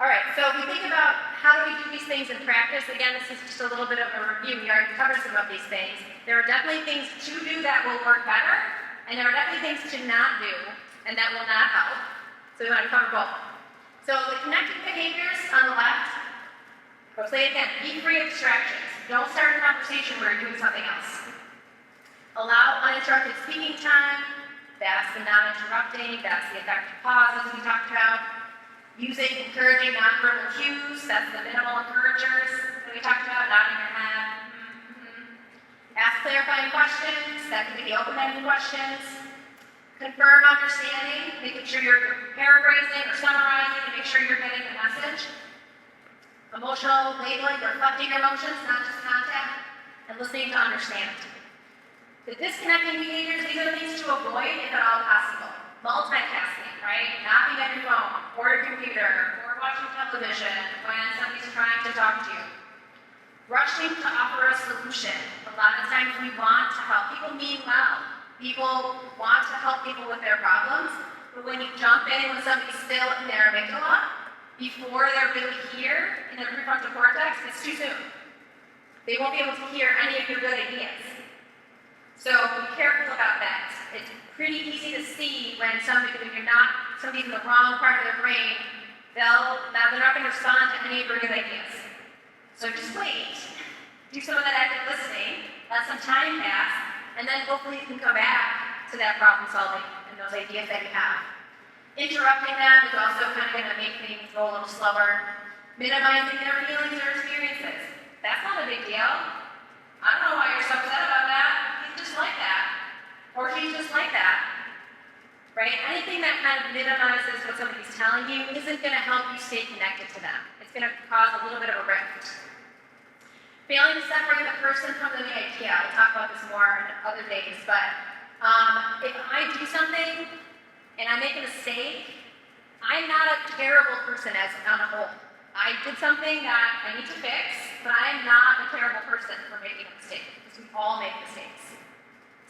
All right, so if we think about how do we do these things in practice, again, this is just a little bit of a review. We already covered some of these things. There are definitely things to do that will work better, and there are definitely things to not do, and that will not help. So we want to cover both. So the connected behaviors on the left, I'll say it again, be free of distractions. Don't start a conversation where you're doing something else. Allow uninterrupted speaking time. That's the non-interrupting. That's the effective pauses we talked about. Using encouraging nonverbal cues. That's the minimal encouragers that we talked about, nodding your head. Ask clarifying questions. That can be the open-ended questions. Confirm understanding, making sure you're paraphrasing or summarizing to make sure you're getting the message. Emotional labeling, reflecting your emotions, not just contact, and listening to understand. The disconnecting behaviors, these are the things to avoid if at all possible. Multitasking, right? Not being on your phone, or your computer, or watching television when somebody's trying to talk to you. Rushing to offer a solution. A lot of times we want to help. People mean well. People want to help people with their problems, but when you jump in when somebody's still in their amygdala, before they're really here in their prefrontal cortex, it's too soon. They won't be able to hear any of your good ideas. So be careful about that. It's pretty easy to see when somebody's in the wrong part of their brain, they're not going to respond to any of your good ideas. So just wait. Do some of that active listening, let some time pass, and then hopefully you can come back to that problem solving and those ideas that you have. Interrupting them is also kind of going to make things go a little slower. Minimizing their feelings or experiences. That's not a big deal. I don't know why you're so upset about that. He's just like that. Or she's just like that. Right? Anything that kind of minimizes what somebody's telling you isn't going to help you stay connected to them. It's going to cause a little bit of a rift. Failing to separate the person from the idea. We'll talk about this more in other days, but if I do something and I make a mistake, I'm not a terrible person as on a whole. I did something that I need to fix, but I am not a terrible person for making a mistake, because we all make mistakes.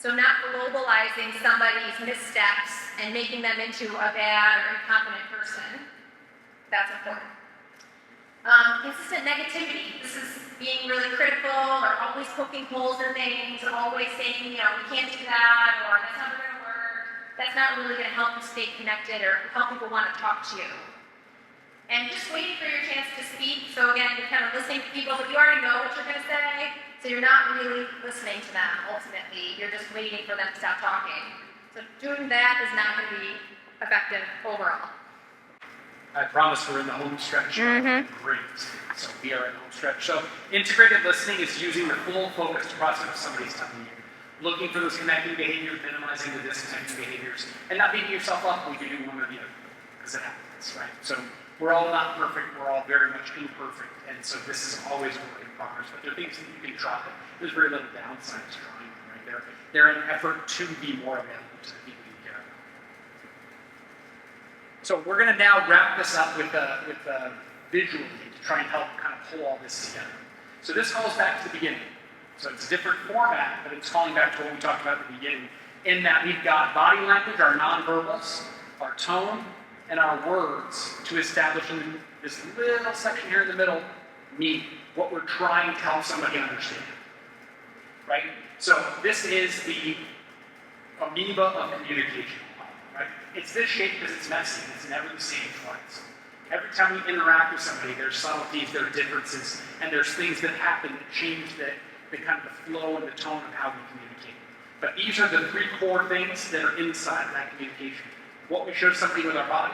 So not globalizing somebody's missteps and making them into a bad or incompetent person, that's important. Consistent negativity. This is being really critical or always poking holes in things, always saying, we can't do that, or that's not going to work. That's not really going to help you stay connected or help people want to talk to you. And just waiting for your chance to speak. So again, you're kind of listening to people, but you already know what you're going to say, so you're not really listening to them, ultimately. You're just waiting for them to stop talking. So doing that is not going to be effective overall. I promise we're in the home stretch. Great. So we are in home stretch. So integrated listening is using the full focused process of somebody's telling you. Looking for those connecting behaviors, minimizing the disconnecting behaviors, and not beating yourself up when you do one or the other, because it happens, right? So we're all not perfect. We're all very much imperfect, and so this is always a work in progress. But there are things that you can try. There's very little downside to trying, right? They're an effort to be more available to the people you care about. So we're going to now wrap this up with a visual to try and help kind of pull all this together. So this calls back to the beginning. So it's a different format, but it's calling back to what we talked about at the beginning, in that we've got body language, our nonverbals, our tone, and our words to establish in this little section here in the middle, meaning what we're trying to help somebody understand. Right? So this is the amoeba of communication. Right? It's this shape because it's messy. It's never the same twice. Every time we interact with somebody, there's subtleties, there are differences, and there's things that happen that change the kind of the flow and the tone of how we communicate. But these are the three core things that are inside of that communication. What we show somebody with our body,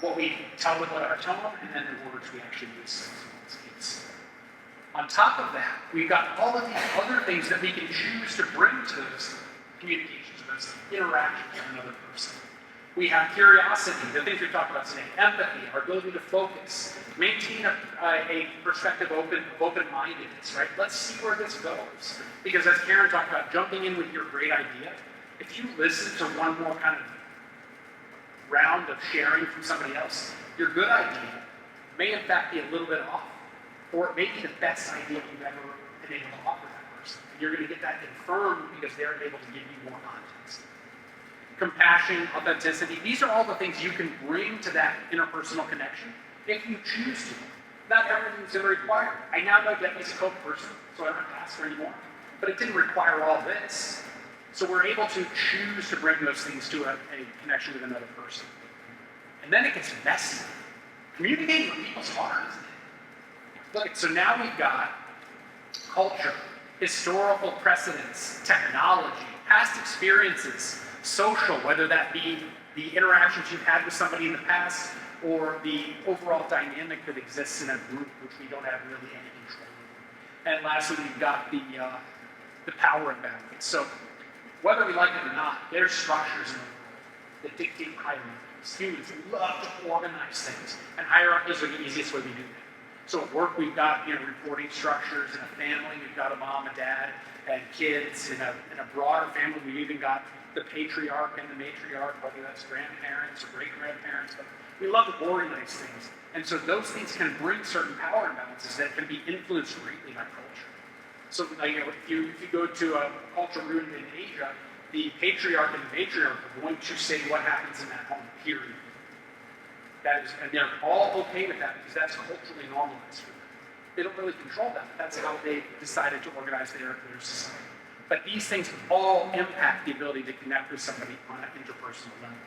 what we tell them with our tone, and then the words we actually use. On top of that, we've got all of these other things that we can choose to bring to those communications, relationships, interaction with another person. We have curiosity, the things we've talked about today, empathy, our ability to focus, maintain a perspective of open-mindedness, right? Let's see where this goes. Because as Karen talked about, jumping in with your great idea, if you listen to one more kind of round of sharing from somebody else, your good idea may in fact be a little bit off, or it may be the best idea you've ever been able to offer that person. And you're going to get that confirmed because they're able to give you more context. Compassion, authenticity, these are all the things you can bring to that interpersonal connection if you choose to. Not everything's going to require. I now know Debbie's a Coke person, so I don't have to ask her anymore. But it didn't require all this. So we're able to choose to bring those things to a connection with another person. And then it gets messy. Communicating with people's hard, isn't it? Look, so now we've got culture, historical precedents, technology, past experiences, social, whether that be the interactions you've had with somebody in the past or the overall dynamic that exists in a group which we don't have really any control over. And lastly, we've got the power imbalance. So whether we like it or not, there's structures in the world that dictate hierarchies. Humans love to organize things, and hierarchies are the easiest way we do that. So at work, we've got reporting structures. In a family, we've got a mom, a dad, and kids. In a broader family, we've even got the patriarch and the matriarch, whether that's grandparents or great-grandparents. But we love to organize things. And so those things can bring certain power imbalances that can be influenced greatly by culture. So if you go to a culture rooted in Asia, the patriarch and the matriarch are going to say what happens in that home, period. And they're all okay with that because that's culturally normalized for them. They don't really control that. That's how they decided to organize their society. But these things all impact the ability to connect with somebody on an interpersonal level.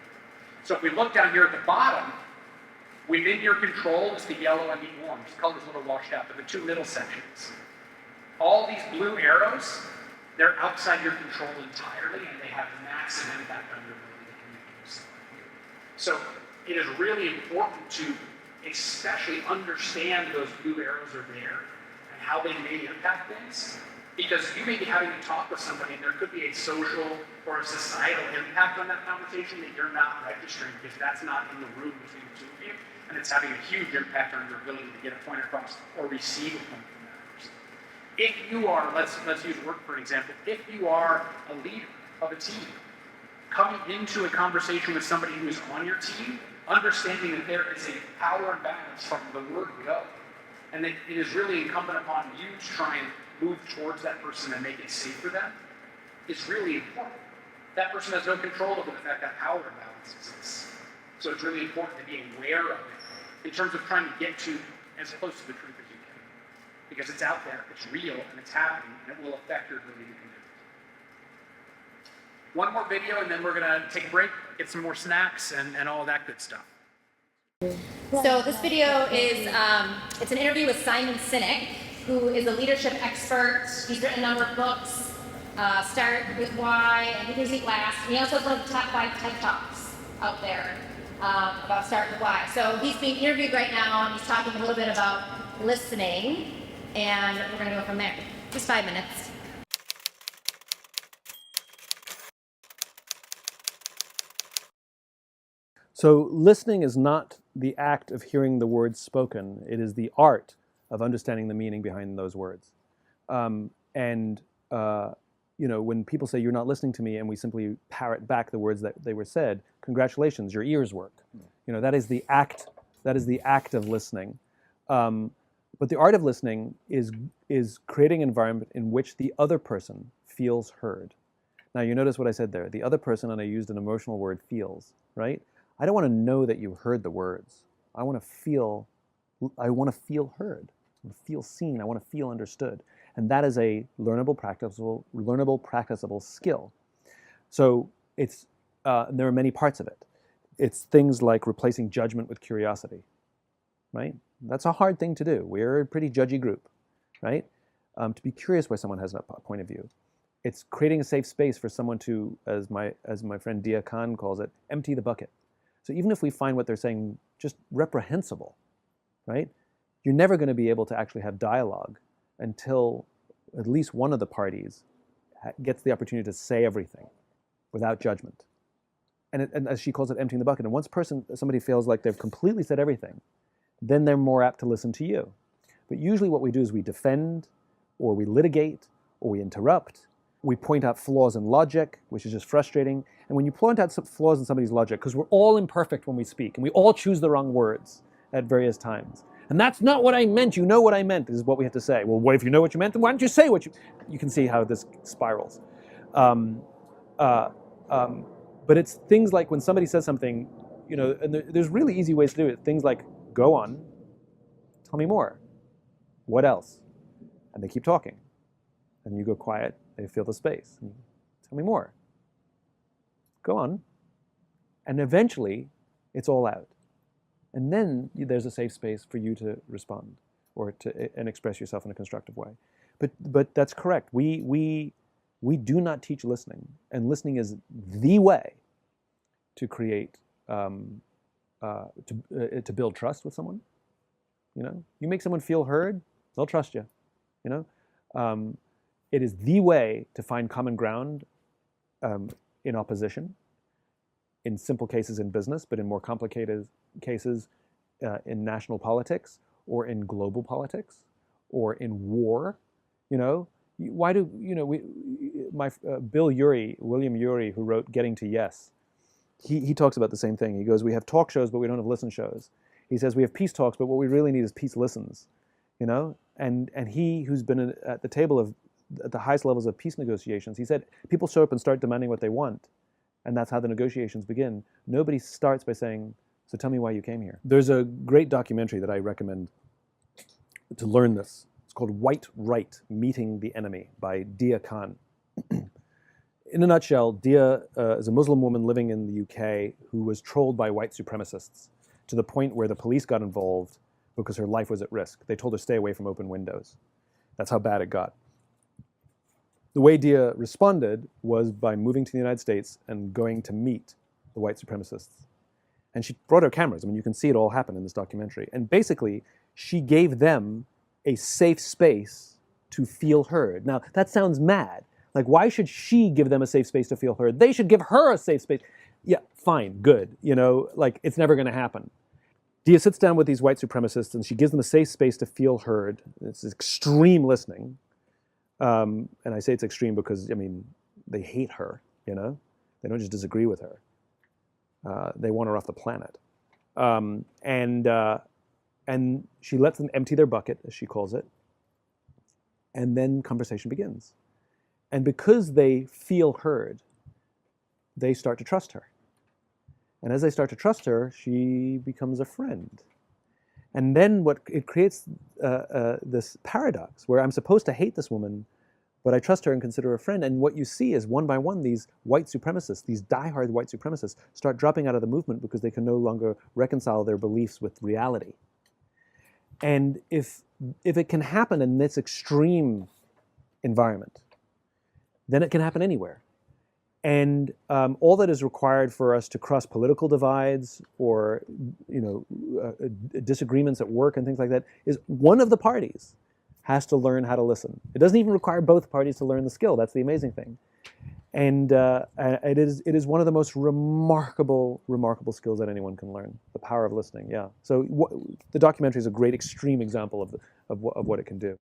So if we look down here at the bottom, within your control is the yellow and the orange. The color's a little washed out, but the two middle sections. All these blue arrows, they're outside your control entirely, and they have massive impact on your ability to connect with somebody. So it is really important to especially understand those blue arrows are there and how they may impact things. Because you may be having to talk with somebody and there could be a social or a societal impact on that conversation that you're not registering because that's not in the room between the two of you. And it's having a huge impact on your ability to get a point across or receive a point from that person. If you are, let's use work for an example, if you are a leader of a team, coming into a conversation with somebody who is on your team, understanding that there is a power imbalance from the word go, and that it is really incumbent upon you to try and move towards that person and make it safe for them, is really important. That person has no control over the fact that power imbalance exists. So it's really important to be aware of it in terms of trying to get to as close to the truth as you can. Because it's out there, it's real, and it's happening, and it will affect your ability to connect. One more video, and then we're gonna take a break, get some more snacks, and all that good stuff. So this video is, it's an interview with Simon Sinek, who is a leadership expert. He's written a number of books, Start With Why, and Leaders Eat Last. And he also has one of the top 5 TED Talks out there about Start With Why. So he's being interviewed right now, and he's talking a little bit about listening, and we're gonna go from there. Just 5 minutes. So listening is not the act of hearing the words spoken. It is the art of understanding the meaning behind those words. When people say you're not listening to me and we simply parrot back the words that they were said, congratulations, your ears work. That is the act of listening. But the art of listening is creating an environment in which the other person feels heard. Now you notice what I said there. The other person, and I used an emotional word, feels, right? I don't want to know that you heard the words. I want to feel heard. I want to feel seen. I want to feel understood. And that is a learnable, practicable skill. So there are many parts of it. It's things like replacing judgment with curiosity, right? That's a hard thing to do. We're a pretty judgy group, right? To be curious why someone has a point of view. It's creating a safe space for someone to, as my friend Dia Khan calls it, empty the bucket. So even if we find what they're saying just reprehensible, right? You're never going to be able to actually have dialogue until at least one of the parties gets the opportunity to say everything, without judgment. And as she calls it, emptying the bucket. And once somebody feels like they've completely said everything, then they're more apt to listen to you. But usually what we do is we defend, or we litigate, or we interrupt. We point out flaws in logic, which is just frustrating. And when you point out some flaws in somebody's logic, because we're all imperfect when we speak, and we all choose the wrong words at various times. And that's not what I meant. You know what I meant, is what we have to say. Well, if you know what you meant, then why don't you say what you... You can see how this spirals. But it's things like when somebody says something, and there's really easy ways to do it. Things like, go on, tell me more. What else? And they keep talking. And you go quiet, they feel the space. And tell me more. Go on. And eventually, it's all out. And then there's a safe space for you to respond and express yourself in a constructive way. But that's correct. We do not teach listening, and listening is the way to create, to build trust with someone. You make someone feel heard, they'll trust you. It is the way to find common ground in opposition, in simple cases in business, but in more complicated cases in national politics, or in global politics, or in war. Why do William Ury, who wrote Getting to Yes, he talks about the same thing. He goes, we have talk shows, but we don't have listen shows. He says we have peace talks, but what we really need is peace listens. And he, who's been at the table at the highest levels of peace negotiations, he said people show up and start demanding what they want, and that's how the negotiations begin. Nobody starts by saying, so tell me why you came here. There's a great documentary that I recommend to learn this. It's called White Right, Meeting the Enemy by Dia Khan. In a nutshell, Dia is a Muslim woman living in the UK who was trolled by white supremacists to the point where the police got involved because her life was at risk. They told her stay away from open windows. That's how bad it got. The way Dia responded was by moving to the United States and going to meet the white supremacists. And she brought her cameras. You can see it all happen in this documentary. And basically, she gave them a safe space to feel heard. Now, that sounds mad. Like, why should she give them a safe space to feel heard? They should give her a safe space. Yeah, fine, good. It's never going to happen. Dia sits down with these white supremacists, and she gives them a safe space to feel heard. It's extreme listening. And I say it's extreme because, they hate her, They don't just disagree with her. They want her off the planet. And she lets them empty their bucket, as she calls it. And then conversation begins. And because they feel heard, they start to trust her. And as they start to trust her, she becomes a friend. And then it creates this paradox where I'm supposed to hate this woman, but I trust her and consider her a friend. And what you see is one by one, these white supremacists, these diehard white supremacists, start dropping out of the movement because they can no longer reconcile their beliefs with reality. And if it can happen in this extreme environment, then it can happen anywhere. And all that is required for us to cross political divides or disagreements at work and things like that is one of the parties has to learn how to listen. It doesn't even require both parties to learn the skill. That's the amazing thing. And it is one of the most remarkable skills that anyone can learn, the power of listening, yeah. So the documentary is a great extreme example of what it can do.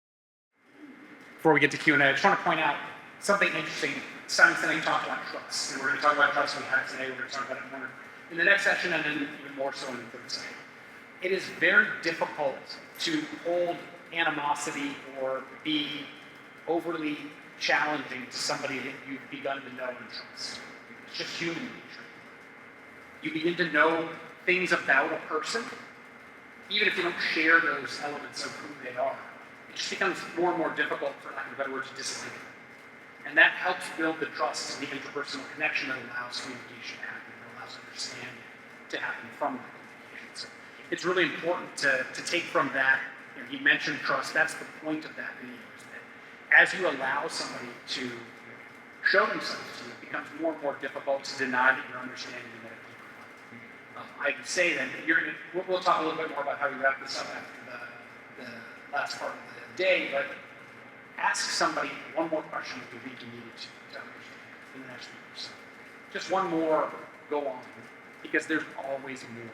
Before we get to Q&A, I just want to point out something interesting. Simon Sinek talked about trust, and we're going to talk about trust we have today. We're going to talk about it more in the next section, and then even more so in the third section. It is very difficult to hold animosity or be overly challenging to somebody that you've begun to know and trust. It's just human nature. You begin to know things about a person, even if you don't share those elements of who they are. It just becomes more and more difficult, for lack of a better word, to disagree. And that helps build the trust and the interpersonal connection that allows communication to happen, that allows understanding to happen from that communication. So it's really important to take from that. He mentioned trust. That's the point of that video. Is that as you allow somebody to show themselves to you, it becomes more and more difficult to deny that you're understanding them at a deeper level. I would say then that we'll talk a little bit more about how we wrap this up after the last part of the day, but ask somebody one more question if you think you needed to understand in the next week or so. just one more go on, because there's always more.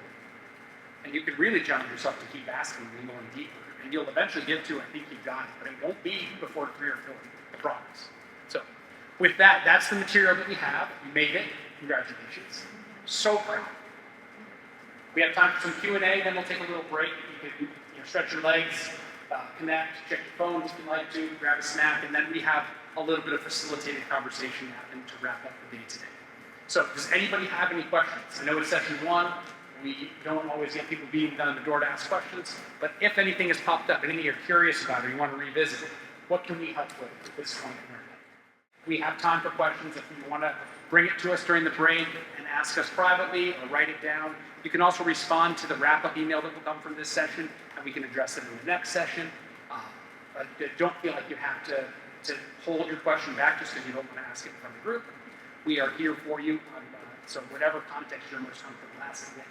And you can really challenge yourself to keep asking and going deeper. And you'll eventually get to, I think you got it, but it won't be before 3 or 4, I promise. So with that, that's the material that we have. You made it. Congratulations. So proud. We have time for some Q&A, then we'll take a little break. You can stretch your legs, connect, check your phone if you'd like to, grab a snack, and then we have a little bit of facilitated conversation happen to wrap up the day today. So does anybody have any questions? I know it's session 1. We don't always get people beating down the door to ask questions, but if anything has popped up, anything you're curious about or you want to revisit, what can we help with at this point in our day? We have time for questions. If you want to bring it to us during the break and ask us privately or write it down, you can also respond to the wrap-up email that will come from this session, and we can address it in the next session. But don't feel like you have to hold your question back just because you don't want to ask it from the group. We are here for you, so whatever context you're most comfortable asking,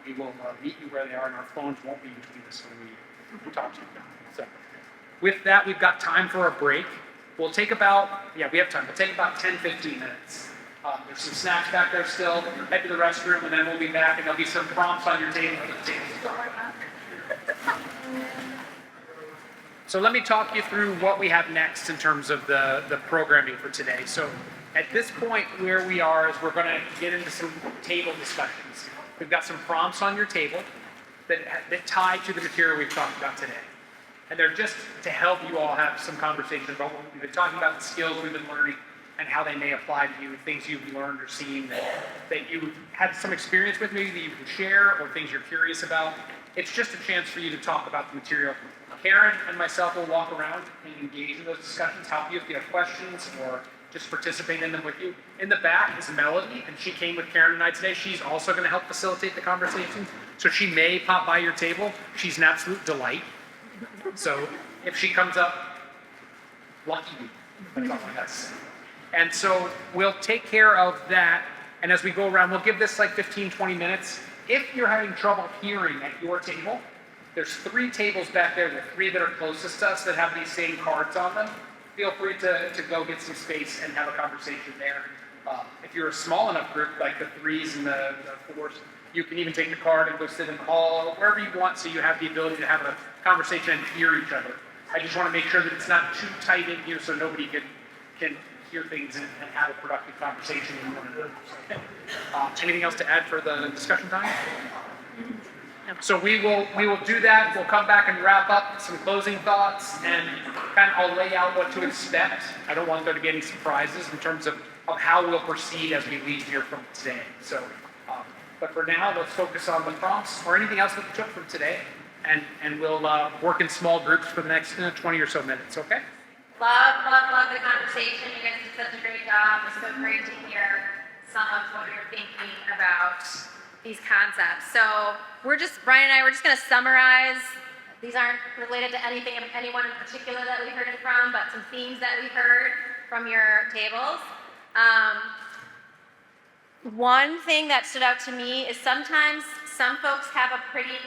we will meet you where they are, and our phones won't be between us when we talk to you. So with that, we've got time for a break. We'll take about, we have time. We'll take about 10, 15 minutes. There's some snacks back there still. Head to the restroom, and then we'll be back, and there'll be some prompts on your table. So let me talk you through what we have next in terms of the programming for today. So at this point, where we are is we're going to get into some table discussions. We've got some prompts on your table that tie to the material we've talked about today. And they're just to help you all have some conversation about what we've been talking about, the skills we've been learning, and how they may apply to you, things you've learned or seen that you've had some experience with, maybe that you can share, or things you're curious about. It's just a chance for you to talk about the material. Karen and myself will walk around and engage in those discussions, help you if you have questions, or just participate in them with you. In the back is Melody, and she came with Karen and I today. She's also going to help facilitate the conversation. So she may pop by your table. She's an absolute delight. So if she comes up, lucky you. That's all I got to say. And so we'll take care of that. And as we go around, we'll give this like 15, 20 minutes. If you're having trouble hearing at your table, there's 3 tables back there, the 3 that are closest to us that have these same cards on them. Feel free to go get some space and have a conversation there. If you're a small enough group, like the 3s and the 4s, you can even take the card and go sit in the hall, wherever you want, so you have the ability to have a conversation and hear each other. I just want to make sure that it's not too tight in here so nobody can hear things and have a productive conversation in one another. Anything else to add for the discussion time? So we will do that. We'll come back and wrap up some closing thoughts, and kind of I'll lay out what to expect. I don't want there to be any surprises in terms of how we'll proceed as we leave here from today. So, but for now, let's focus on the prompts or anything else that we took from today, and we'll work in small groups for the next 20 or so minutes. Okay? Love the conversation. You guys did such a great job. It's so great to hear some of what you're thinking about these concepts. So Brian and I, we're just going to summarize. These aren't related to anyone in particular that we heard it from, but some themes that we heard from your tables. One thing that stood out to me is sometimes some folks have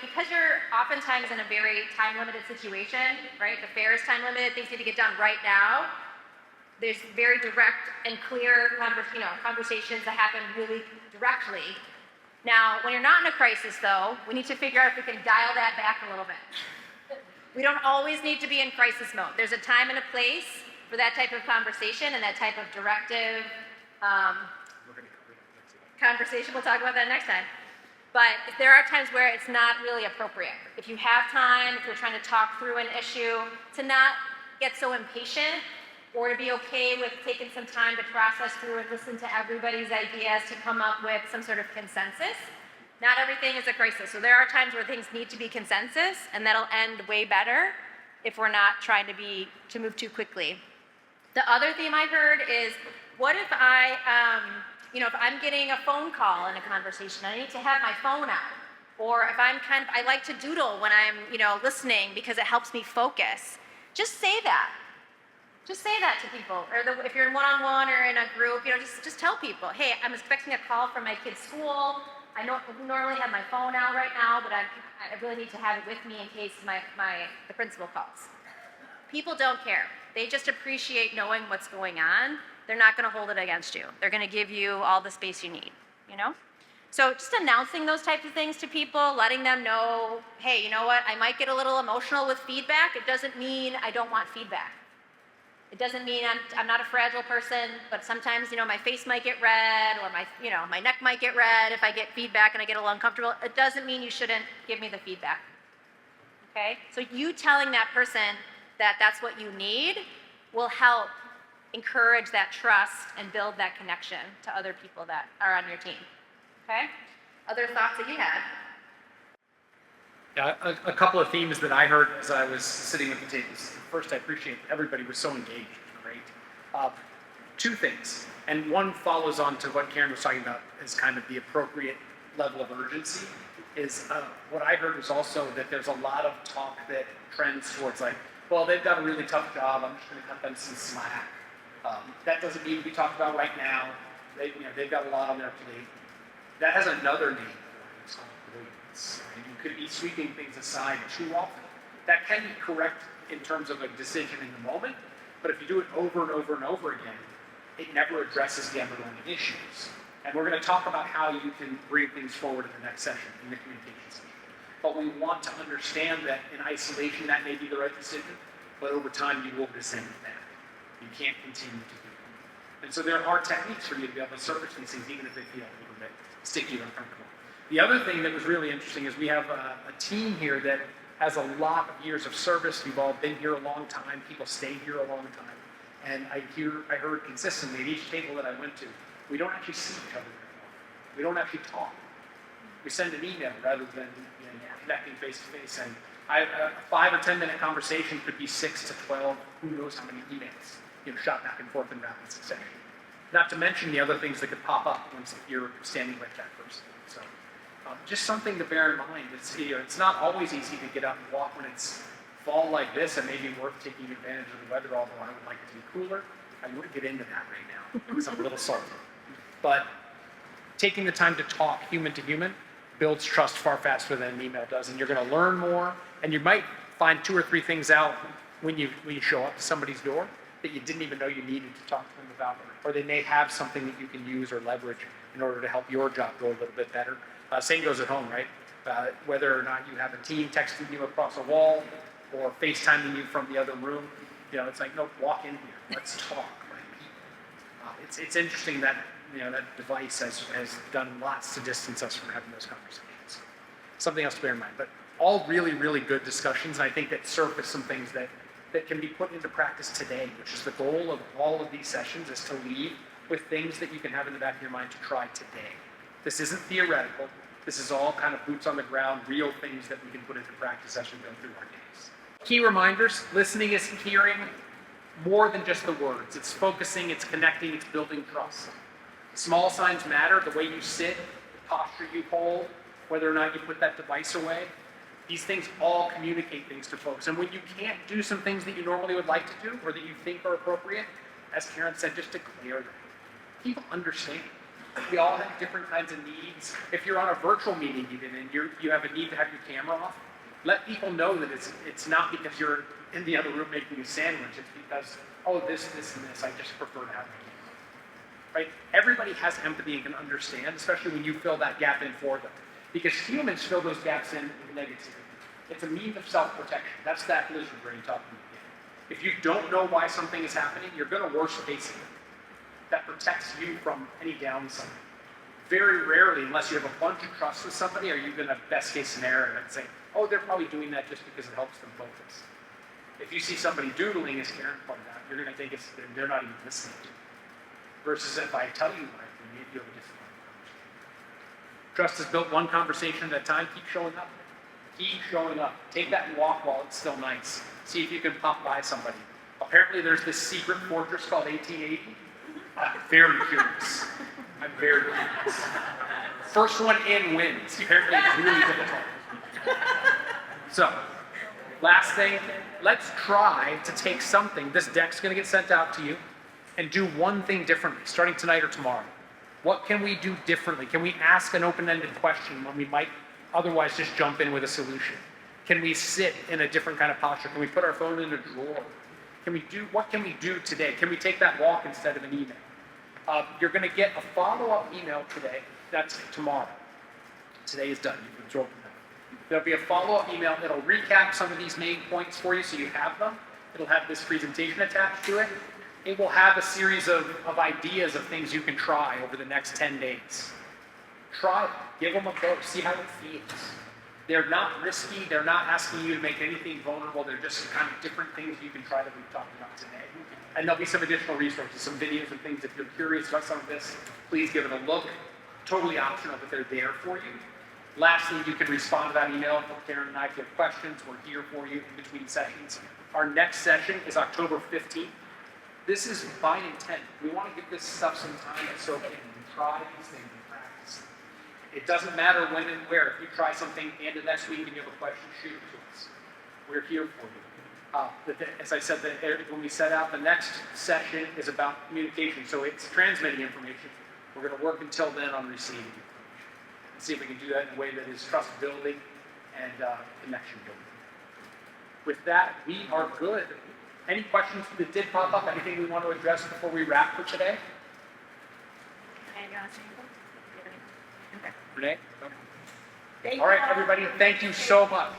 because you're oftentimes in a very time-limited situation, right? The fair is time-limited, things need to get done right now. There's very direct and clear conversations that happen really directly. Now, when you're not in a crisis, though, we need to figure out if we can dial that back a little bit. We don't always need to be in crisis mode. There's a time and a place for that type of conversation and that type of directive conversation. We'll talk about that next time. But there are times where it's not really appropriate. If you have time, if you're trying to talk through an issue, to not get so impatient, or to be okay with taking some time to process through and listen to everybody's ideas to come up with some sort of consensus. Not everything is a crisis. So there are times where things need to be consensus, and that'll end way better if we're not trying to move too quickly. The other theme I heard is, what if if I'm getting a phone call in a conversation, I need to have my phone out. Or if I like to doodle when I'm, listening because it helps me focus. Just say that. Just say that to people. Or if you're in one-on-one or in a group, just tell people, hey, I'm expecting a call from my kid's school. I normally have my phone out right now, but I really need to have it with me in case the principal calls. People don't care. They just appreciate knowing what's going on, they're not going to hold it against you. They're going to give you all the space you need, you know? So just announcing those types of things to people, letting them know, hey, you know what, I might get a little emotional with feedback. It doesn't mean I don't want feedback. It doesn't mean I'm not a fragile person, but sometimes, you know, my face might get red or my neck might get red if I get feedback and I get a little uncomfortable. It doesn't mean you shouldn't give me the feedback. Okay? So you telling that person that that's what you need will help encourage that trust and build that connection to other people that are on your team. Okay? Other thoughts that you had? Yeah, a couple of themes that I heard as I was sitting at the tables. First, I appreciate everybody was so engaged. Great. Two things, and one follows on to what Karen was talking about as kind of the appropriate level of urgency. Is what I heard was also that there's a lot of talk that trends towards like, well, they've got a really tough job. I'm just going to cut them some slack. That doesn't need to be talked about right now. They've got a lot on their plate. That has another name. It's called avoidance. And you could be sweeping things aside too often. That can be correct in terms of a decision in the moment, but if you do it over and over and over again, it never addresses the underlying issues. And we're going to talk about how you can bring things forward in the next session, in the communication session. But we want to understand that in isolation, that may be the right decision, but over time, you will resent that. You can't continue to do it. And so there are techniques for you to be able to surface these things, even if they feel a little bit sticky or uncomfortable. The other thing that was really interesting is we have a team here that has a lot of years of service. We've all been here a long time. People stay here a long time. And I heard consistently at each table that I went to, we don't actually see each other anymore. We don't actually talk. We send an email rather than connecting face to face. And a 5 or 10 minute conversation could be 6 to 12, who knows how many emails, shot back and forth in rapid succession. Not to mention the other things that could pop up once you're standing with that person. So just something to bear in mind. It's not always easy to get out and walk when it's fall like this. It may be worth taking advantage of the weather, although I would like it to be cooler. I wouldn't get into that right now because I'm a little salty. But taking the time to talk human to human builds trust far faster than an email does, and you're going to learn more, and you might find 2 or 3 things out when you show up to somebody's door that you didn't even know you needed to talk to them about, or they may have something that you can use or leverage in order to help your job go a little bit better. Same goes at home, right? Whether or not you have a team texting you across a wall or FaceTiming you from the other room, it's like, no, walk in here, let's talk like people. It's interesting that that device has done lots to distance us from having those conversations. Something else to bear in mind, but all really, really good discussions, and I think that surface some things that can be put into practice today, which is the goal of all of these sessions, is to leave with things that you can have in the back of your mind to try today. This isn't theoretical. This is all kind of boots on the ground, real things that we can put into practice as we go through our days. Key reminders: listening is hearing more than just the words. It's focusing, it's connecting, it's building trust. Small signs matter: the way you sit, the posture you hold, whether or not you put that device away. These things all communicate things to folks. And when you can't do some things that you normally would like to do or that you think are appropriate, as Karen said, just declare them. People understand. We all have different kinds of needs. If you're on a virtual meeting even and you have a need to have your camera off, let people know that it's not because you're in the other room making a sandwich. It's because, this, and this, I just prefer to have my camera off. Right? Everybody has empathy and can understand, especially when you fill that gap in for them. Because humans fill those gaps in with negativity. It's a means of self-protection. That's that lizard brain talking again. If you don't know why something is happening, you're going to worst case it. That protects you from any downside. Very rarely, unless you have a bunch of trust with somebody, are you going to best case scenario and say, they're probably doing that just because it helps them focus. If you see somebody doodling, as Karen pointed out, you're going to think they're not even listening to you. Versus if I tell you what I think, you'll be different. Trust is built one conversation at a time. Keep showing up. Keep showing up. Take that walk while it's still nice. See if you can pop by somebody. Apparently there's this secret fortress called 1880. I'm very curious. I'm very curious. First one in wins. Apparently it's really difficult. So, last thing, let's try to take something. This deck's going to get sent out to you, and do one thing differently, starting tonight or tomorrow. What can we do differently? Can we ask an open-ended question when we might otherwise just jump in with a solution? Can we sit in a different kind of posture? Can we put our phone in a drawer? what can we do today? Can we take that walk instead of an email? You're going to get a follow-up email today. That's tomorrow. Today is done. You've absorbed that. There'll be a follow-up email that'll recap some of these main points for you so you have them. It'll have this presentation attached to it. It will have a series of ideas of things you can try over the next 10 days. Try it. Give them a go. See how it feels. They're not risky. They're not asking you to make anything vulnerable. They're just kind of different things you can try that we've talked about today. And there'll be some additional resources, some videos and things. If you're curious about some of this, please give it a look. Totally optional, but they're there for you. Lastly, you can respond to that email from Karen and I if you have questions. We're here for you in between sessions. Our next session is October 15th. This is by intent. We want to give this stuff some time to soak in and try these things in practice. It doesn't matter when and where. If you try something the end of next week and you have a question, shoot it to us. We're here for you. As I said, when we set out, the next session is about communication. So it's transmitting information. We're going to work until then on receiving information. And see if we can do that in a way that is trust building and connection building. With that, we are good. Any questions that did pop up? Anything we want to address before we wrap for today? Renee? Okay. All right, everybody, thank you so much.